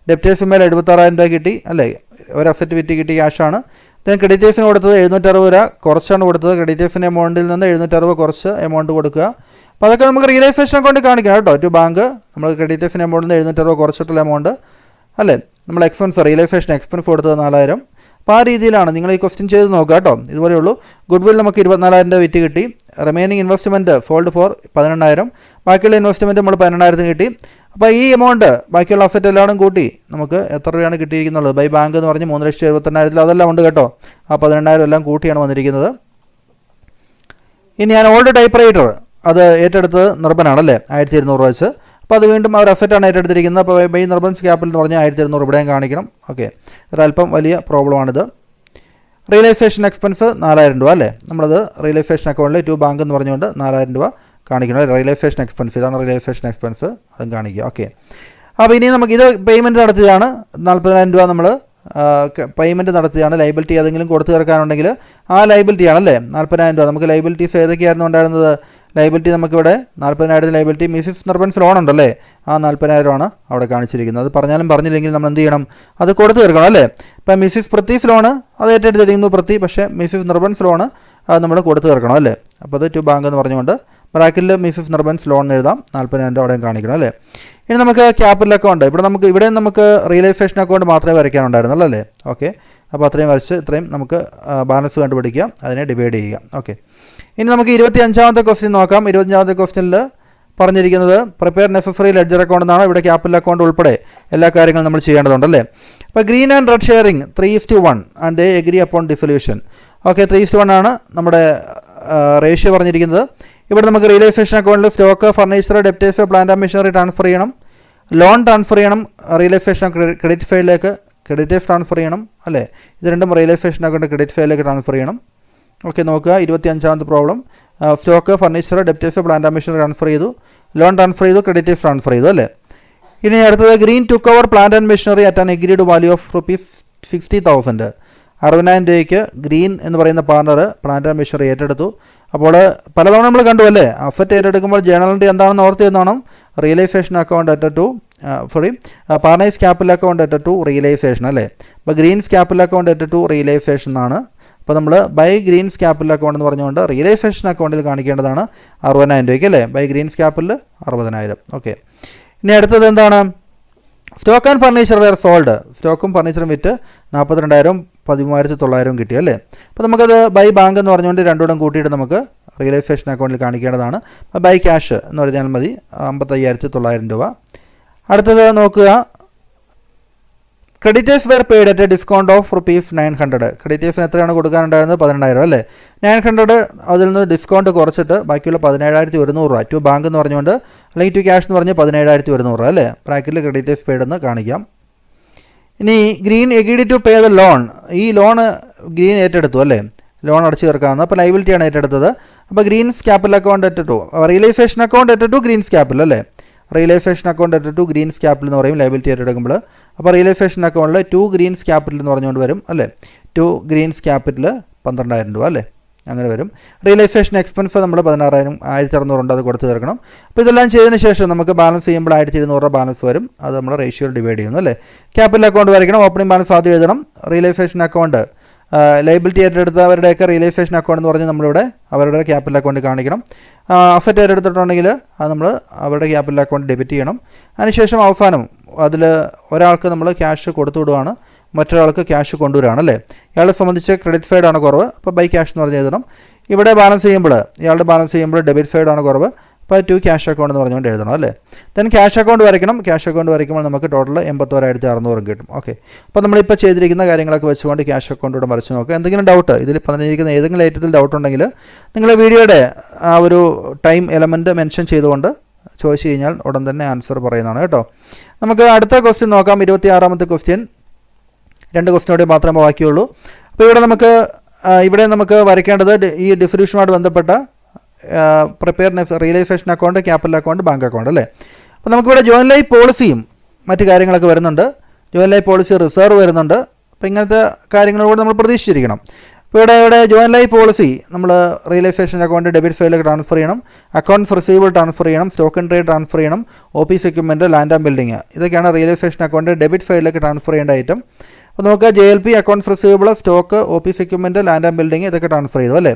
ഡെപ്റ്റേഴ്സ് മേലെ 76,000 രൂപ കിട്ടി അല്ലേ. ഒരു അസറ്റ് വിറ്റ് കിട്ടി, ക്യാഷാണ്. ദെൻ ക്രെഡിറ്റേഴ്സിന് കൊടുത്തത് 760 രൂപ കുറച്ചാണ് കൊടുത്തത്. ക്രെഡിറ്റേഴ്സിൻ്റെ എമൗണ്ടിൽ നിന്ന് 760 കുറച്ച് എമൗണ്ട് കൊടുക്കുക. അപ്പോൾ അതൊക്കെ നമുക്ക് റിയലൈസേഷൻ അക്കൗണ്ട് കാണിക്കണം കേട്ടോ. ടു ബാങ്ക് നമ്മൾ ക്രെഡിറ്റേഴ്സിൻ്റെ എമൗണ്ടിൽ നിന്ന് 760 കുറച്ചിട്ടുള്ള എമൗണ്ട് അല്ലേ. നമ്മൾ റിയലൈസേഷൻ എക്സ്പെൻസ് കൊടുത്തത് 4,000. അപ്പോൾ ആ രീതിയിലാണ് നിങ്ങൾ ഈ ക്വസ്റ്റ്യൻ ചെയ്ത് നോക്കുക കേട്ടോ. ഇതുപോലെ ഉള്ളൂ. ഗുഡ് വിൽ നമുക്ക് 24,000 രൂപ വിറ്റ് കിട്ടി. Remaining investment sold for 18,000. ബാക്കിയുള്ള ഇൻവെസ്റ്റ്മെൻറ്റ് നമ്മൾ 18,000 കിട്ടി. അപ്പോൾ ഈ എമൗണ്ട് ബാക്കിയുള്ള അസറ്റ് എല്ലാം കൂട്ടി നമുക്ക് എത്ര രൂപയാണ് കിട്ടിയിരിക്കുന്നത്? ബൈ ബാങ്ക് എന്ന് പറഞ്ഞ് 3,78,000 അതെല്ലാം ഉണ്ട് കേട്ടോ. ആ 18,000 എല്ലാം കൂട്ടിയാണ് വന്നിരിക്കുന്നത്. ഇനി ഞാൻ ഓൾഡ് ടൈപ്പ് റൈറ്റർ അത് ഏറ്റെടുത്തത് നിർബനാണല്ലേ, 1,200 വെച്ച്. അപ്പോൾ അത് വീണ്ടും അവർ അസറ്റാണ് ഏറ്റെടുത്തിരിക്കുന്നത്. അപ്പോൾ ബൈ നിർബൻസ് ക്യാപിറ്റൽ എന്ന് പറഞ്ഞാൽ 1,200 ഇവിടെയും കാണിക്കണം. ഓക്കെ, ഒരല്പം വലിയ പ്രോബ്ലമാണിത്. റിയലൈസേഷൻ എക്സ്പെൻസ് 4000 രൂപ അല്ലേ. നമ്മളത് റിയലൈസേഷൻ അക്കൗണ്ടിൽ ടു ബാങ്ക് എന്ന് പറഞ്ഞുകൊണ്ട് 4000 രൂപ കാണിക്കണം. റിയലൈസേഷൻ എക്സ്പെൻസ് ഇതാണ് റിയലൈസേഷൻ എക്സ്പെൻസ്, അതും കാണിക്കുക. ഓക്കെ. അപ്പോൾ ഇനി നമുക്ക് ഇത് പേയ്മെൻറ്റ് നടത്തിയതാണ്. 40,000 രൂപ നമ്മൾ പേയ്മെൻറ്റ് നടത്തിയാണ്. ലൈബിലിറ്റി ഏതെങ്കിലും കൊടുത്തു തീർക്കാനുണ്ടെങ്കിൽ ആ ലൈബിലിറ്റി ആണല്ലേ 40,000 രൂപ. നമുക്ക് ലൈബിലിറ്റീസ് ഏതൊക്കെയായിരുന്നു ഉണ്ടായിരുന്നത്? ലൈബിലിറ്റി നമുക്കിവിടെ 40,000 ലൈബിലിറ്റി മിസ്സിസ് നിർബൻസ് ലോൺ ഉണ്ടല്ലേ, ആ 40,000 ആണ് അവിടെ കാണിച്ചിരിക്കുന്നത്. അത് പറഞ്ഞാലും പറഞ്ഞില്ലെങ്കിൽ നമ്മൾ എന്ത് ചെയ്യണം? അത് കൊടുത്തു തീർക്കണം അല്ലേ. ഇപ്പം മിസ്സിസ് പ്രത്തീസ് ലോണ് അത് ഏറ്റെടുത്തിരിക്കുന്നു പ്രതി, പക്ഷേ മിസ്സിസ് നിർബൻസ് ലോണ് അത് നമ്മൾ കൊടുത്തു തീർക്കണം അല്ലേ. അപ്പോൾ അത് ടു ബാങ്ക് എന്ന് പറഞ്ഞുകൊണ്ട് ബ്രാക്കറ്റിൽ മിസ്സിസ് നിർബൻസ് ലോൺ എഴുതാം. 40,000 രൂപ അവിടെയും കാണിക്കണം അല്ലേ. ഇനി നമുക്ക് ക്യാപിറ്റൽ അക്കൗണ്ട് ഇവിടെ നമുക്ക് റിയലൈസേഷൻ അക്കൗണ്ട് മാത്രമേ വരയ്ക്കാനുണ്ടായിരുന്നുള്ളൂ അല്ലേ. ഓക്കെ. അപ്പോൾ അത്രയും വരച്ച് ഇത്രയും നമുക്ക് ബാലൻസ് കണ്ടുപിടിക്കുക, അതിനെ ഡിവൈഡ് ചെയ്യുക. ഓക്കെ. ഇനി നമുക്ക് 25ാമത്തെ ക്വസ്റ്റ്യൻ നോക്കാം. 25ാമത്തെ ക്വസ്റ്റ്യനിൽ പറഞ്ഞിരിക്കുന്നത് പ്രിപ്പയർ നെസസറി ലെഡ്ജർ അക്കൗണ്ട് എന്നാണ്. ഇവിടെ ക്യാപിറ്റൽ അക്കൗണ്ട് ഉൾപ്പെടെ എല്ലാ കാര്യങ്ങളും നമ്മൾ ചെയ്യേണ്ടതുണ്ടല്ലേ. അപ്പോൾ Green and Red sharing 3:1 and they agree upon dissolution. Okay. 3:1 ആണ് നമ്മുടെ റേഷ്യോ പറഞ്ഞിരിക്കുന്നത്. ഇവിടെ നമുക്ക് realisation account stock, furniture, debtors, plant and machinery transfer ചെയ്യണം. ലോൺ ട്രാൻസ്ഫർ ചെയ്യണം. റിയലൈസേഷൻ ക്രെഡിറ്റ് ഫയലിലേക്ക് ക്രെഡിറ്റേഴ്സ് ട്രാൻസ്ഫർ ചെയ്യണം അല്ലേ. ഇത് രണ്ടും റിയലൈസേഷൻ അക്കൗണ്ട് ക്രെഡിറ്റ് ഫയലിലേക്ക് ട്രാൻസ്ഫർ ചെയ്യണം. ഓക്കെ. നോക്കുക 25ാമത്തെ problem. Stock, furniture, debtors, plant and machinery transfer ചെയ്തു, ലോൺ ട്രാൻസ്ഫർ ചെയ്തു, ക്രെഡിറ്റേഴ്സ് ട്രാൻസ്ഫർ ചെയ്തു അല്ലേ. ഇനി അടുത്തത് green took over plant and machinery at an agreed value of ₹60,000. 60,000 രൂപയ്ക്ക് ഗ്രീൻ എന്ന് പറയുന്ന പാർട്ണർ പ്ലാന്റ് ആൻഡ് മെഷീനറി ഏറ്റെടുത്തു. അപ്പോൾ പലതവണ നമ്മൾ കണ്ടു അല്ലേ, അസറ്റ് ഏറ്റെടുക്കുമ്പോൾ ജേണൽ എൻട്രി എന്താണെന്ന് ഓർത്ത് തന്നോണം. Realisation account at to partners capital account at to realisation അല്ലേ. അപ്പോൾ Green's capital account at to realisation ആണ്. അപ്പോൾ നമ്മൾ ബൈ ഗ്രീൻസ് ക്യാപിറ്റൽ അക്കൗണ്ട് എന്ന് പറഞ്ഞുകൊണ്ട് റിയലൈസേഷൻ അക്കൗണ്ടിൽ കാണിക്കേണ്ടതാണ് 60,000 രൂപയ്ക്ക് അല്ലേ. By Green's capital 60,000. ഓക്കെ. ഇനി അടുത്തത് എന്താണ്? Stock and furniture were sold. സ്റ്റോക്കും ഫർണിച്ചറും വിറ്റ് 42,000 13,900 കിട്ടി അല്ലേ. അപ്പോൾ നമുക്കത് ബൈ ബാങ്ക് എന്ന് പറഞ്ഞുകൊണ്ട് രണ്ടുകൂടെ കൂട്ടിയിട്ട് നമുക്ക് റിയലൈസേഷൻ അക്കൗണ്ടിൽ കാണിക്കേണ്ടതാണ്. അപ്പോൾ ബൈ ക്യാഷ് എന്ന് പറഞ്ഞാൽ മതി 55,900 രൂപ. അടുത്തത് നോക്കുക, creditors were paid at a discount of ₹900. ക്രെഡിറ്റേഴ്സിന് എത്രയാണ് കൊടുക്കാനുണ്ടായിരുന്നത്? 12,000 അല്ലേ. 900 അതിൽ നിന്ന് ഡിസ്കൗണ്ട് കുറച്ചിട്ട് ബാക്കിയുള്ള 17,100 രൂപ ടു ബാങ്ക് എന്ന് പറഞ്ഞുകൊണ്ട് അല്ലെങ്കിൽ ടു ക്യാഷ് എന്ന് പറഞ്ഞ് 17,100 രൂപ അല്ലേ. ബ്രാക്കറ്റിൽ ക്രെഡിറ്റേഴ്സ് പെയ്ഡ് എന്ന് കാണിക്കാം. ഇനി Green agreed to pay the loan. ഈ ലോൺ ഗ്രീൻ ഏറ്റെടുത്തു അല്ലേ, ലോൺ അടച്ചു തീർക്കാവുന്ന. അപ്പോൾ ലൈബിലിറ്റിയാണ് ഏറ്റെടുത്തത്. അപ്പോൾ Green's capital account at to realisation account at to Green's capital അല്ലേ. Realisation account at to Green's capital എന്ന് പറയും ലൈബിലിറ്റി ഏറ്റെടുക്കുമ്പോൾ. അപ്പോൾ റിയലൈസേഷൻ അക്കൗണ്ടിൽ ടു ഗ്രീൻസ് ക്യാപിറ്റൽ എന്ന് പറഞ്ഞുകൊണ്ട് വരും അല്ലേ. ടു ഗ്രീൻസ് ക്യാപിറ്റൽ 12,000 രൂപ അല്ലേ, അങ്ങനെ വരും. റിയലൈസേഷൻ എക്സ്പെൻസ് നമ്മൾ 16,600 ഉണ്ട്, അത് കൊടുത്തു തീർക്കണം. അപ്പോൾ ഇതെല്ലാം ചെയ്തതിന് ശേഷം നമുക്ക് ബാലൻസ് ചെയ്യുമ്പോൾ 1,200 രൂപ ബാലൻസ് വരും. അത് നമ്മൾ റേഷ്യോയിൽ ഡിവൈഡ് ചെയ്യുന്നു അല്ലേ. ക്യാപിറ്റൽ അക്കൗണ്ട് വരയ്ക്കണം, ഓപ്പണിംഗ് ബാലൻസ് ആദ്യം എഴുതണം. റിയലൈസേഷൻ അക്കൗണ്ട് ലൈബിലിറ്റി ഏറ്റെടുത്തവരുടെയൊക്കെ റിയലൈസേഷൻ അക്കൗണ്ട് എന്ന് പറഞ്ഞ് നമ്മളിവിടെ അവരുടെ ക്യാപിറ്റൽ അക്കൗണ്ട് കാണിക്കണം. അസറ്റ് ഏറ്റെടുത്തിട്ടുണ്ടെങ്കിൽ അത് നമ്മൾ അവരുടെ ക്യാപിറ്റൽ അക്കൗണ്ട് ഡെബിറ്റ് ചെയ്യണം. അതിനുശേഷം അവസാനം അതിൽ ഒരാൾക്ക് നമ്മൾ ക്യാഷ് കൊടുത്തു വിടുകയാണ്, മറ്റൊരാൾക്ക് ക്യാഷ് കൊണ്ടുവരികയാണ് അല്ലേ. ഇയാളെ സംബന്ധിച്ച് ക്രെഡിറ്റ് സൈഡാണ് കുറവ്, അപ്പോൾ ബൈ ക്യാഷ് എന്ന് പറഞ്ഞ് എഴുതണം. ഇവിടെ ബാലൻസ് ചെയ്യുമ്പോൾ ഇയാളുടെ ബാലൻസ് ചെയ്യുമ്പോൾ ഡെബിറ്റ് സൈഡാണ് കുറവ്, അപ്പോൾ ടു ക്യാഷ് അക്കൗണ്ട് എന്ന് പറഞ്ഞുകൊണ്ട് എഴുതണം അല്ലേ. ദെൻ ക്യാഷ് അക്കൗണ്ട് വരയ്ക്കണം. ക്യാഷ് അക്കൗണ്ട് വരയ്ക്കുമ്പോൾ നമുക്ക് ടോട്ടൽ 81,600 കിട്ടും. ഓക്കെ. അപ്പോൾ നമ്മളിപ്പോൾ ചെയ്തിരിക്കുന്ന കാര്യങ്ങളൊക്കെ വെച്ചുകൊണ്ട് ക്യാഷ് അക്കൗണ്ട് ഇവിടെ വരച്ച് നോക്കുക. എന്തെങ്കിലും ഡൗട്ട് ഇതിൽ പറഞ്ഞിരിക്കുന്ന ഏതെങ്കിലും ഐറ്റത്തിൽ ഡൗട്ട് ഉണ്ടെങ്കിൽ നിങ്ങൾ വീഡിയോയുടെ ആ ഒരു ടൈം എലമെൻറ്റ് മെൻഷൻ ചെയ്തുകൊണ്ട് ചോദിച്ചു കഴിഞ്ഞാൽ ഉടൻ തന്നെ ആൻസർ പറയുന്നതാണ് കേട്ടോ. നമുക്ക് അടുത്ത ക്വസ്റ്റ്യൻ നോക്കാം. 26ാമത്തെ ക്വസ്റ്റ്യൻ. 2 ക്വസ്റ്റ്യനോടെ മാത്രമേ ബാക്കിയുള്ളൂ. അപ്പോൾ ഇവിടെ നമുക്ക് വരയ്ക്കേണ്ടത് ഈ ഡിസൊല്യൂഷനുമായിട്ട് ബന്ധപ്പെട്ട preparedness realisation account, capital account, bank account അല്ലേ. അപ്പോൾ നമുക്കിവിടെ ജോയിൻറ്റ് ലൈഫ് പോളിസിയും മറ്റു കാര്യങ്ങളൊക്കെ വരുന്നുണ്ട്. ജോയിൻറ്റ് ലൈഫ് പോളിസി റിസർവ് വരുന്നുണ്ട്. അപ്പോൾ ഇങ്ങനത്തെ കാര്യങ്ങളോട് നമ്മൾ പ്രതീക്ഷിച്ചിരിക്കണം. അപ്പോൾ ഇവിടെ ജോയിൻറ്റ് ലൈഫ് പോളിസി നമ്മൾ റിയലൈസേഷൻ അക്കൗണ്ട് ഡെബിറ്റ് സൈഡിലേക്ക് ട്രാൻസ്ഫർ ചെയ്യണം, അക്കൗണ്ട്സ് റിസീവബിൾ ട്രാൻസ്ഫർ ചെയ്യണം, സ്റ്റോക്ക് ആൻഡ് ട്രേഡ് ട്രാൻസ്ഫർ ചെയ്യണം, office equipment, land and building, ഇതൊക്കെയാണ് റിയലൈസേഷൻ അക്കൗണ്ട് ഡെബിറ്റ് സൈഡിലേക്ക് ട്രാൻസ്ഫർ ചെയ്യേണ്ട ഐറ്റം. അപ്പോൾ നമുക്ക് JLP, accounts receivable, stock, office equipment, land and building ഇതൊക്കെ ട്രാൻസ്ഫർ ചെയ്തു അല്ലേ.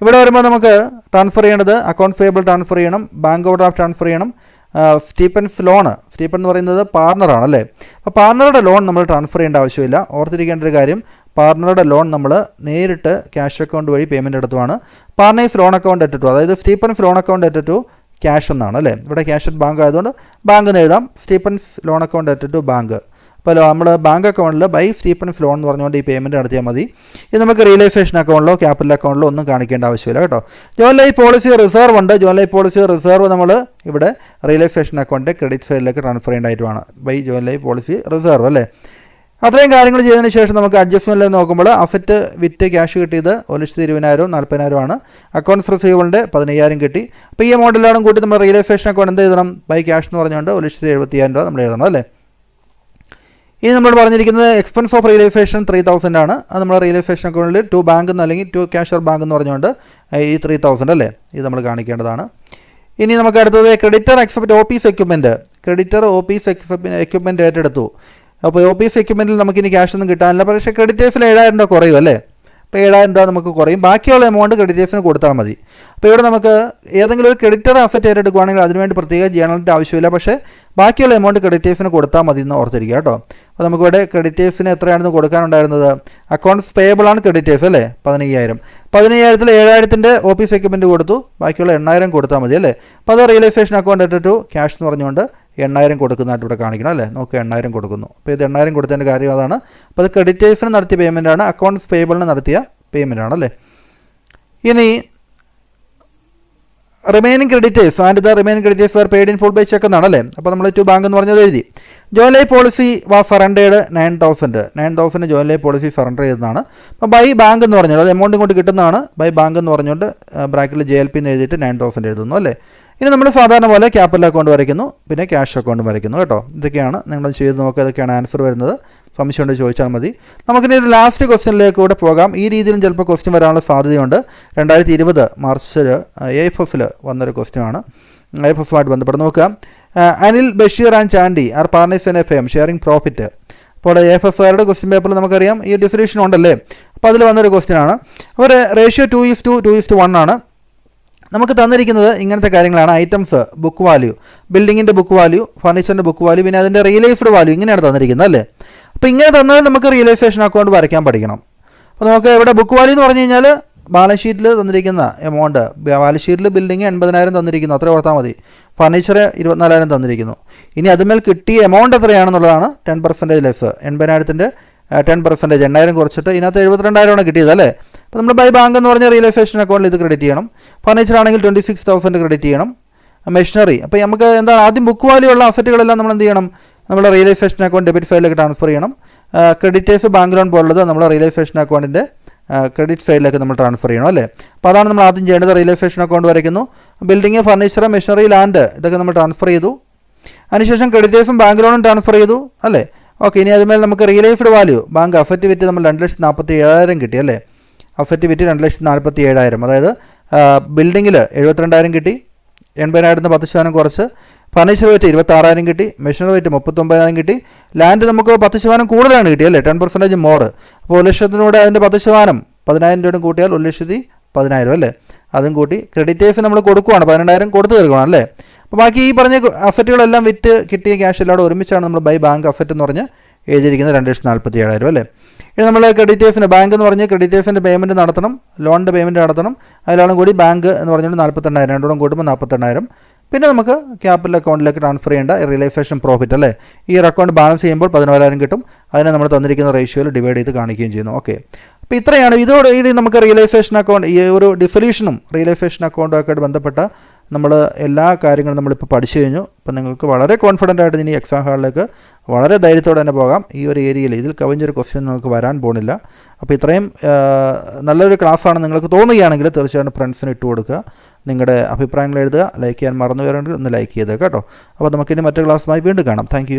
ഇവിടെ വരുമ്പോൾ നമുക്ക് ട്രാൻസ്ഫർ ചെയ്യേണ്ടത് അക്കൗണ്ട്സ് പേയബിൾ ട്രാൻസ്ഫർ ചെയ്യണം, ബാങ്ക് ഓവർ ഡ്രാഫ്റ്റ് ട്രാൻസ്ഫർ ചെയ്യണം, സ്റ്റീപ്പൻസ് ലോൺ. സ്റ്റീപ്പൻ എന്ന് പറയുന്നത് പാർട്ണറാണ് അല്ലേ. അപ്പോൾ പാർട്ണറുടെ ലോൺ നമ്മൾ ട്രാൻസ്ഫർ ചെയ്യേണ്ട ആവശ്യമില്ല. ഓർത്തിരിക്കേണ്ട ഒരു കാര്യം, പാർട്ണറുടെ ലോൺ നമ്മൾ നേരിട്ട് ക്യാഷ് അക്കൗണ്ട് വഴി പേയ്മെൻറ്റ് എടുത്തുമാണ്. Partners loan account at to, അതായത് Stephen's loan account at to cash എന്നാണ് അല്ലേ. ഇവിടെ ക്യാഷ് അറ്റ് ബാങ്ക് ആയതുകൊണ്ട് ബാങ്ക് എന്ന് എഴുതാം. Stephen's loan account at to bank. അപ്പോൾ നമ്മൾ ബാങ്ക് അക്കൗണ്ടിൽ ബൈ സ്റ്റീപ്പൻസ് ലോൺ എന്ന് പറഞ്ഞുകൊണ്ട് ഈ പേയ്മെൻറ്റ് നടത്തിയാൽ മതി. ഇത് നമുക്ക് റിയലൈസേഷൻ അക്കൗണ്ടിലോ ക്യാപിറ്റൽ അക്കൗണ്ടിലോ ഒന്നും കാണിക്കേണ്ട ആവശ്യമില്ല കേട്ടോ. ജോയിൻറ്റ് ലൈഫ് പോളിസി റിസർവ് ഉണ്ട്. ജോയിൻറ്റ് ലൈഫ് പോളിസി റിസർവ് നമ്മൾ ഇവിടെ റിയലൈസേഷൻ അക്കൗണ്ടിൻ്റെ ക്രെഡിറ്റ് സൈഡിലേക്ക് ട്രാൻസ്ഫർ ചെയ്യേണ്ടതായിട്ടുമാണ് by joint life policy reserve അല്ലേ. അത്രയും കാര്യങ്ങൾ ചെയ്തതിന് ശേഷം നമുക്ക് അഡ്ജസ്റ്റ്മെൻറ്റിൽ നോക്കുമ്പോൾ അസറ്റ് വിറ്റ് ക്യാഷ് കിട്ടിയത് 1,20,000 40,000 അക്കൗണ്ട്സ് റിസീവബിളിൻ്റെ 15,000 കിട്ടി. അപ്പോൾ ഈ എമൗണ്ടെല്ലാം കൂട്ടി നമ്മൾ റിയലൈസേഷൻ അക്കൗണ്ട് എന്ത് എഴുതണം? ബൈ ക്യാഷ് എന്ന് പറഞ്ഞുകൊണ്ട് 1,75,000 നമ്മൾ എഴുതണം അല്ലേ. ഇനി നമ്മൾ പറഞ്ഞിരിക്കുന്നത് എക്സ്പെൻസ് ഓഫ് റിയലൈസേഷൻ 3,000 ആണ്. അത് നമ്മൾ റിയലൈസേഷൻ അക്കൗണ്ടിൽ ടു ബാങ്ക് എന്ന് അല്ലെങ്കിൽ ടു ക്യാഷ് ഓർ ബാങ്ക് എന്ന് പറഞ്ഞുകൊണ്ട് ഈ 3,000 അല്ലേ ഇത് നമ്മൾ കാണിക്കേണ്ടതാണ്. ഇനി നമുക്ക് അടുത്തത് creditor except office equipment. Creditor office equipment ഏറ്റെടുത്തു. അപ്പോൾ ഓഫീസ് എക്യുപ്മെൻറ്റിൽ നമുക്കിനി ക്യാഷ് ഒന്നും കിട്ടാനില്ല. പക്ഷേ ക്രെഡിറ്റേഴ്സിൽ 7,000 രൂപ കുറയും അല്ലേ. അപ്പോൾ 7,000 രൂപ നമുക്ക് കുറയും. ബാക്കിയുള്ള എമൗണ്ട് ക്രെഡിറ്റേഴ്സിന് കൊടുത്താൽ മതി. അപ്പോൾ ഇവിടെ നമുക്ക് ഏതെങ്കിലും ഒരു ക്രെഡിറ്റർ അസറ്റ് ഏറ്റെടുക്കുകയാണെങ്കിൽ അതിനുവേണ്ടി പ്രത്യേക ജേണലിൻ്റെ ആവശ്യമില്ല. പക്ഷേ ബാക്കിയുള്ള എമൗണ്ട് ക്രെഡിറ്റേഴ്സിന് കൊടുത്താൽ മതി എന്ന് ഓർത്തിരിക്കുക കേട്ടോ. അപ്പോൾ നമുക്കിവിടെ ക്രെഡിറ്റേഴ്സിന് എത്രയാണെന്ന് കൊടുക്കാനുണ്ടായിരുന്നത്? അക്കൗണ്ട്സ് പേയബിൾ ആണ് ക്രെഡിറ്റേഴ്സ് അല്ലേ 15,000. 15,000-ൽ 7,000-ൻ്റെ ഓഫീസ് എക്യുപ്മെൻറ്റ് കൊടുത്തു. ബാക്കിയുള്ള 8,000 കൊടുത്താൽ മതി അല്ലേ. അപ്പോൾ അത് റിയലൈസേഷൻ അക്കൗണ്ട് ഇട്ടിട്ടു ക്യാഷ് എന്ന് പറഞ്ഞുകൊണ്ട് 8,000 കൊടുക്കുന്നതായിട്ട് ഇവിടെ കാണിക്കണം അല്ലേ. നമുക്ക് 8,000 കൊടുക്കുന്നു. അപ്പോൾ ഇത് 8,000 കൊടുത്തതിൻ്റെ കാര്യം അതാണ്. അപ്പോൾ അത് ക്രെഡിറ്റേഴ്സിന് നടത്തിയ പേയ്മെൻറ്റാണ്, അക്കൗണ്ട്സ് പേയബിളിന് നടത്തിയ പേയ്മെൻറ്റാണ് അല്ലേ. ഇനി remaining creditors and the remaining creditors were paid in full by cheque എന്നാണ് അല്ലേ. അപ്പോൾ നമ്മൾ ടു ബാങ്ക് എന്ന് പറഞ്ഞത് എഴുതി. Joint life policy was surrendered 9,000 joint life policy surrender ചെയ്തതാണ്. അപ്പോൾ ബൈ ബാങ്ക് എന്ന് പറഞ്ഞാൽ അത് എമൗണ്ട് കൊണ്ട് കിട്ടുന്നതാണ്. ബൈ ബാങ്ക് എന്ന് പറഞ്ഞുകൊണ്ട് ബ്രാക്കറ്റിൽ JLP എന്ന് എഴുതിയിട്ട് 9,000 എഴുതുന്നു അല്ലേ. ഇനി നമ്മൾ സാധാരണ പോലെ ക്യാപിറ്റൽ അക്കൗണ്ട് വരയ്ക്കുന്നു, പിന്നെ ക്യാഷ് അക്കൗണ്ട് വരയ്ക്കുന്നു കേട്ടോ. ഇതൊക്കെയാണ് നിങ്ങൾ ചെയ്ത് നോക്കുക. ഇതൊക്കെയാണ് ആൻസർ വരുന്നത്. സംശയം കൊണ്ട് ചോദിച്ചാൽ മതി. നമുക്കിനി ഒരു ലാസ്റ്റ് ക്വസ്റ്റ്യനിലേക്ക് കൂടെ പോകാം. ഈ രീതിയിലും ചിലപ്പോൾ ക്വസ്റ്റ്യൻ വരാനുള്ള സാധ്യതയുണ്ട്. 2020 മാർച്ചിൽ AFSൽ വന്നൊരു ക്വസ്റ്റ്യനാണ്. AFSുമായിട്ട് ബന്ധപ്പെട്ട് നോക്കുക. Anil, Basheer and Chandy are partners in a firm sharing profit. അപ്പോൾ AFSകാരുടെ ക്വസ്റ്റ്യൻ പേപ്പറിൽ നമുക്കറിയാം ഈ ഡിഫിനിഷൻ ഉണ്ടല്ലേ. അപ്പോൾ അതിൽ വന്നൊരു ക്വസ്റ്റ്യനാണ്. ഒരു റേഷ്യോ 2:1 ആണ്. നമുക്ക് തന്നിരിക്കുന്നത് ഇങ്ങനത്തെ കാര്യങ്ങളാണ്. ഐറ്റംസ്, ബുക്ക് വാല്യൂ, ബിൽഡിങ്ങിൻ്റെ ബുക്ക് വാല്യൂ, ഫർണിച്ചറിൻ്റെ ബുക്ക് വാല്യൂ, പിന്നെ അതിൻ്റെ റിയലൈസ്ഡ് വാല്യൂ, ഇങ്ങനെയാണ് തന്നിരിക്കുന്നത് അല്ലേ. അപ്പോൾ ഇങ്ങനെ തന്നാൽ നമുക്ക് റിയലൈസേഷൻ അക്കൗണ്ട് വരയ്ക്കാൻ പഠിക്കണം. അപ്പോൾ നമുക്ക് ഇവിടെ ബുക്ക് വാല്യൂ എന്ന് പറഞ്ഞു കഴിഞ്ഞാൽ ബാലൻസ് ഷീറ്റിൽ തന്നിരിക്കുന്ന എമൗണ്ട്, ബാലൻസ് ഷീറ്റിൽ ബിൽഡിങ് 80,000 തന്നിരിക്കുന്നു, അത്ര ഓർത്താൽ മതി. ഫർണിച്ചർ 24,000 തന്നിരിക്കുന്നു. ഇനി അതുമേൽ കിട്ടിയ എമൗണ്ട് എത്രയാണെന്നുള്ളതാണ് 10% ലെസ്. 80,000-ൻ്റെ 10% 8,000 കുറച്ചിട്ട് ഇതിനകത്ത് 72,000 കിട്ടിയത് അല്ലേ. അപ്പോൾ നമ്മൾ ബൈ ബാങ്ക് എന്ന് പറഞ്ഞ റിയലൈസേഷൻ അക്കൗണ്ടിൽ ഇത് ക്രെഡിറ്റ് ചെയ്യണം. ഫർണിച്ചർ ആണെങ്കിൽ 26,000 ക്രെഡിറ്റ് ചെയ്യണം. മെഷീനറി, അപ്പോൾ നമുക്ക് എന്താണ് ആദ്യം ബുക്ക് വാല്യൂ ഉള്ള അസറ്റുകളെല്ലാം നമ്മൾ എന്ത് ചെയ്യണം? നമ്മൾ റിയലൈസേഷൻ അക്കൗണ്ട് ഡെബിറ്റ് സൈഡിലേക്ക് ട്രാൻസ്ഫർ ചെയ്യണം. ക്രെഡിറ്റേഴ്സ്, ബാങ്ക് ലോൺ പോലുള്ളത് നമ്മൾ റിയലൈസേഷൻ അക്കൗണ്ടിൻ്റെ ക്രെഡിറ്റ് സൈഡിലേക്ക് നമ്മൾ ട്രാൻസ്ഫർ ചെയ്യണം അല്ലേ. അപ്പോൾ അതാണ് നമ്മൾ ആദ്യം ചെയ്യേണ്ടത്. റിയലൈസേഷൻ അക്കൗണ്ട് വരയ്ക്കുന്നു. ബിൽഡിങ്, ഫർണിച്ചർ, മെഷീനറി, ലാൻഡ് ഇതൊക്കെ നമ്മൾ ട്രാൻസ്ഫർ ചെയ്തു. അതിനുശേഷം ക്രെഡിറ്റേഴ്സും ബാങ്ക് ലോണും ട്രാൻസ്ഫർ ചെയ്തു അല്ലേ. ഓക്കെ, ഇനി അതുമേൽ നമുക്ക് റിയലൈസ്ഡ് വാല്യൂ, ബാങ്ക് അസറ്റ് വിറ്റ് നമ്മൾ 2,47,000 കിട്ടി അല്ലേ. അസറ്റ് വിറ്റ് 2,47,000, അതായത് ബിൽഡിങ്ങിൽ 72,000 കിട്ടി, 80,000 10% കുറച്ച്. ഫർണിച്ചർ വെയിറ്റ് 26,000 കിട്ടി, മെഷീനറി വെയിറ്റ് 39,000 കിട്ടി. ലാൻഡ് നമുക്ക് 10% കൂടുതലാണ് കിട്ടി അല്ലേ, 10% മോർ. അപ്പോൾ 1,00,000 അതിൻ്റെ 10% 10,000 രൂപ കൂട്ടിയാൽ 1,10,000 അല്ലേ. അതും കൂട്ടി ക്രെഡിറ്റേഴ്സ് നമ്മൾ കൊടുക്കുവാണ്, 12,000 കൊടുത്തു തീർക്കണം അല്ലേ. അപ്പോൾ ബാക്കി ഈ പറഞ്ഞ അസറ്റുകളെല്ലാം വിറ്റ് കിട്ടിയ ക്യാഷ് എല്ലാം ഒരുമിച്ചാണ് നമ്മൾ ബൈ ബാങ്ക് അസറ്റ് എന്ന് പറഞ്ഞ് എഴുതിയിരിക്കുന്നത് 2,47,000 അല്ലേ. ഇനി നമ്മൾ ക്രെഡിറ്റേഴ്സിന് ബാങ്ക് എന്ന് പറഞ്ഞ് ക്രെഡിറ്റേഴ്സിൻ്റെ പേയ്മെൻറ്റ് നടത്തണം, ലോണിൻ്റെ പേയ്മെൻറ്റ് നടത്തണം. അതിലാണ് കൂടി ബാങ്ക് എന്ന് പറഞ്ഞാൽ 48,000, രണ്ടോടും കൂട്ടുമ്പോൾ 48,000. പിന്നെ നമുക്ക് ക്യാപിറ്റൽ അക്കൗണ്ടിലേക്ക് ട്രാൻസ്ഫർ ചെയ്യേണ്ട റിയലൈസേഷൻ പ്രോഫിറ്റ് അല്ലേ. ഈ ഒരു അക്കൗണ്ട് ബാലൻസ് ചെയ്യുമ്പോൾ 14,000 കിട്ടും. അതിനെ നമ്മൾ തന്നിരിക്കുന്ന റേഷ്യോയിൽ ഡിവൈഡ് ചെയ്ത് കാണിക്കുകയും ചെയ്യുന്നു. ഓക്കെ, അപ്പോൾ ഇത്രയാണ്. ഇനി നമുക്ക് റിയലൈസേഷൻ അക്കൗണ്ട്, ഈ ഒരു ഡിസൊല്യൂഷനും റിയലൈസേഷൻ അക്കൗണ്ടുമൊക്കെ ബന്ധപ്പെട്ട നമ്മൾ എല്ലാ കാര്യങ്ങളും നമ്മളിപ്പോൾ പഠിച്ചു കഴിഞ്ഞു. അപ്പോൾ നിങ്ങൾക്ക് വളരെ കോൺഫിഡൻ്റ് ആയിട്ട് ഇനി എക്സാം ഹാളിലേക്ക് വളരെ ധൈര്യത്തോടെ തന്നെ പോകാം. ഈ ഒരു ഏരിയയിൽ ഇതിൽ കവിഞ്ഞൊരു ക്വസ്റ്റ്യൻ നിങ്ങൾക്ക് വരാൻ പോകുന്നില്ല. അപ്പോൾ ഇത്രയും നല്ലൊരു ക്ലാസ്സാണ് നിങ്ങൾക്ക് തോന്നുകയാണെങ്കിൽ തീർച്ചയായിട്ടും ഫ്രണ്ട്സിന് ഇട്ട് കൊടുക്കുക. നിങ്ങളുടെ അഭിപ്രായങ്ങൾ എഴുതുക. ലൈക്ക് ചെയ്യാൻ മറന്നു വരണമെങ്കിൽ ഒന്ന് ലൈക്ക് ചെയ്തേക്കാം കേട്ടോ. അപ്പോൾ നമുക്കിനി മറ്റൊരു ക്ലാസ്സുമായി വീണ്ടും കാണാം. താങ്ക്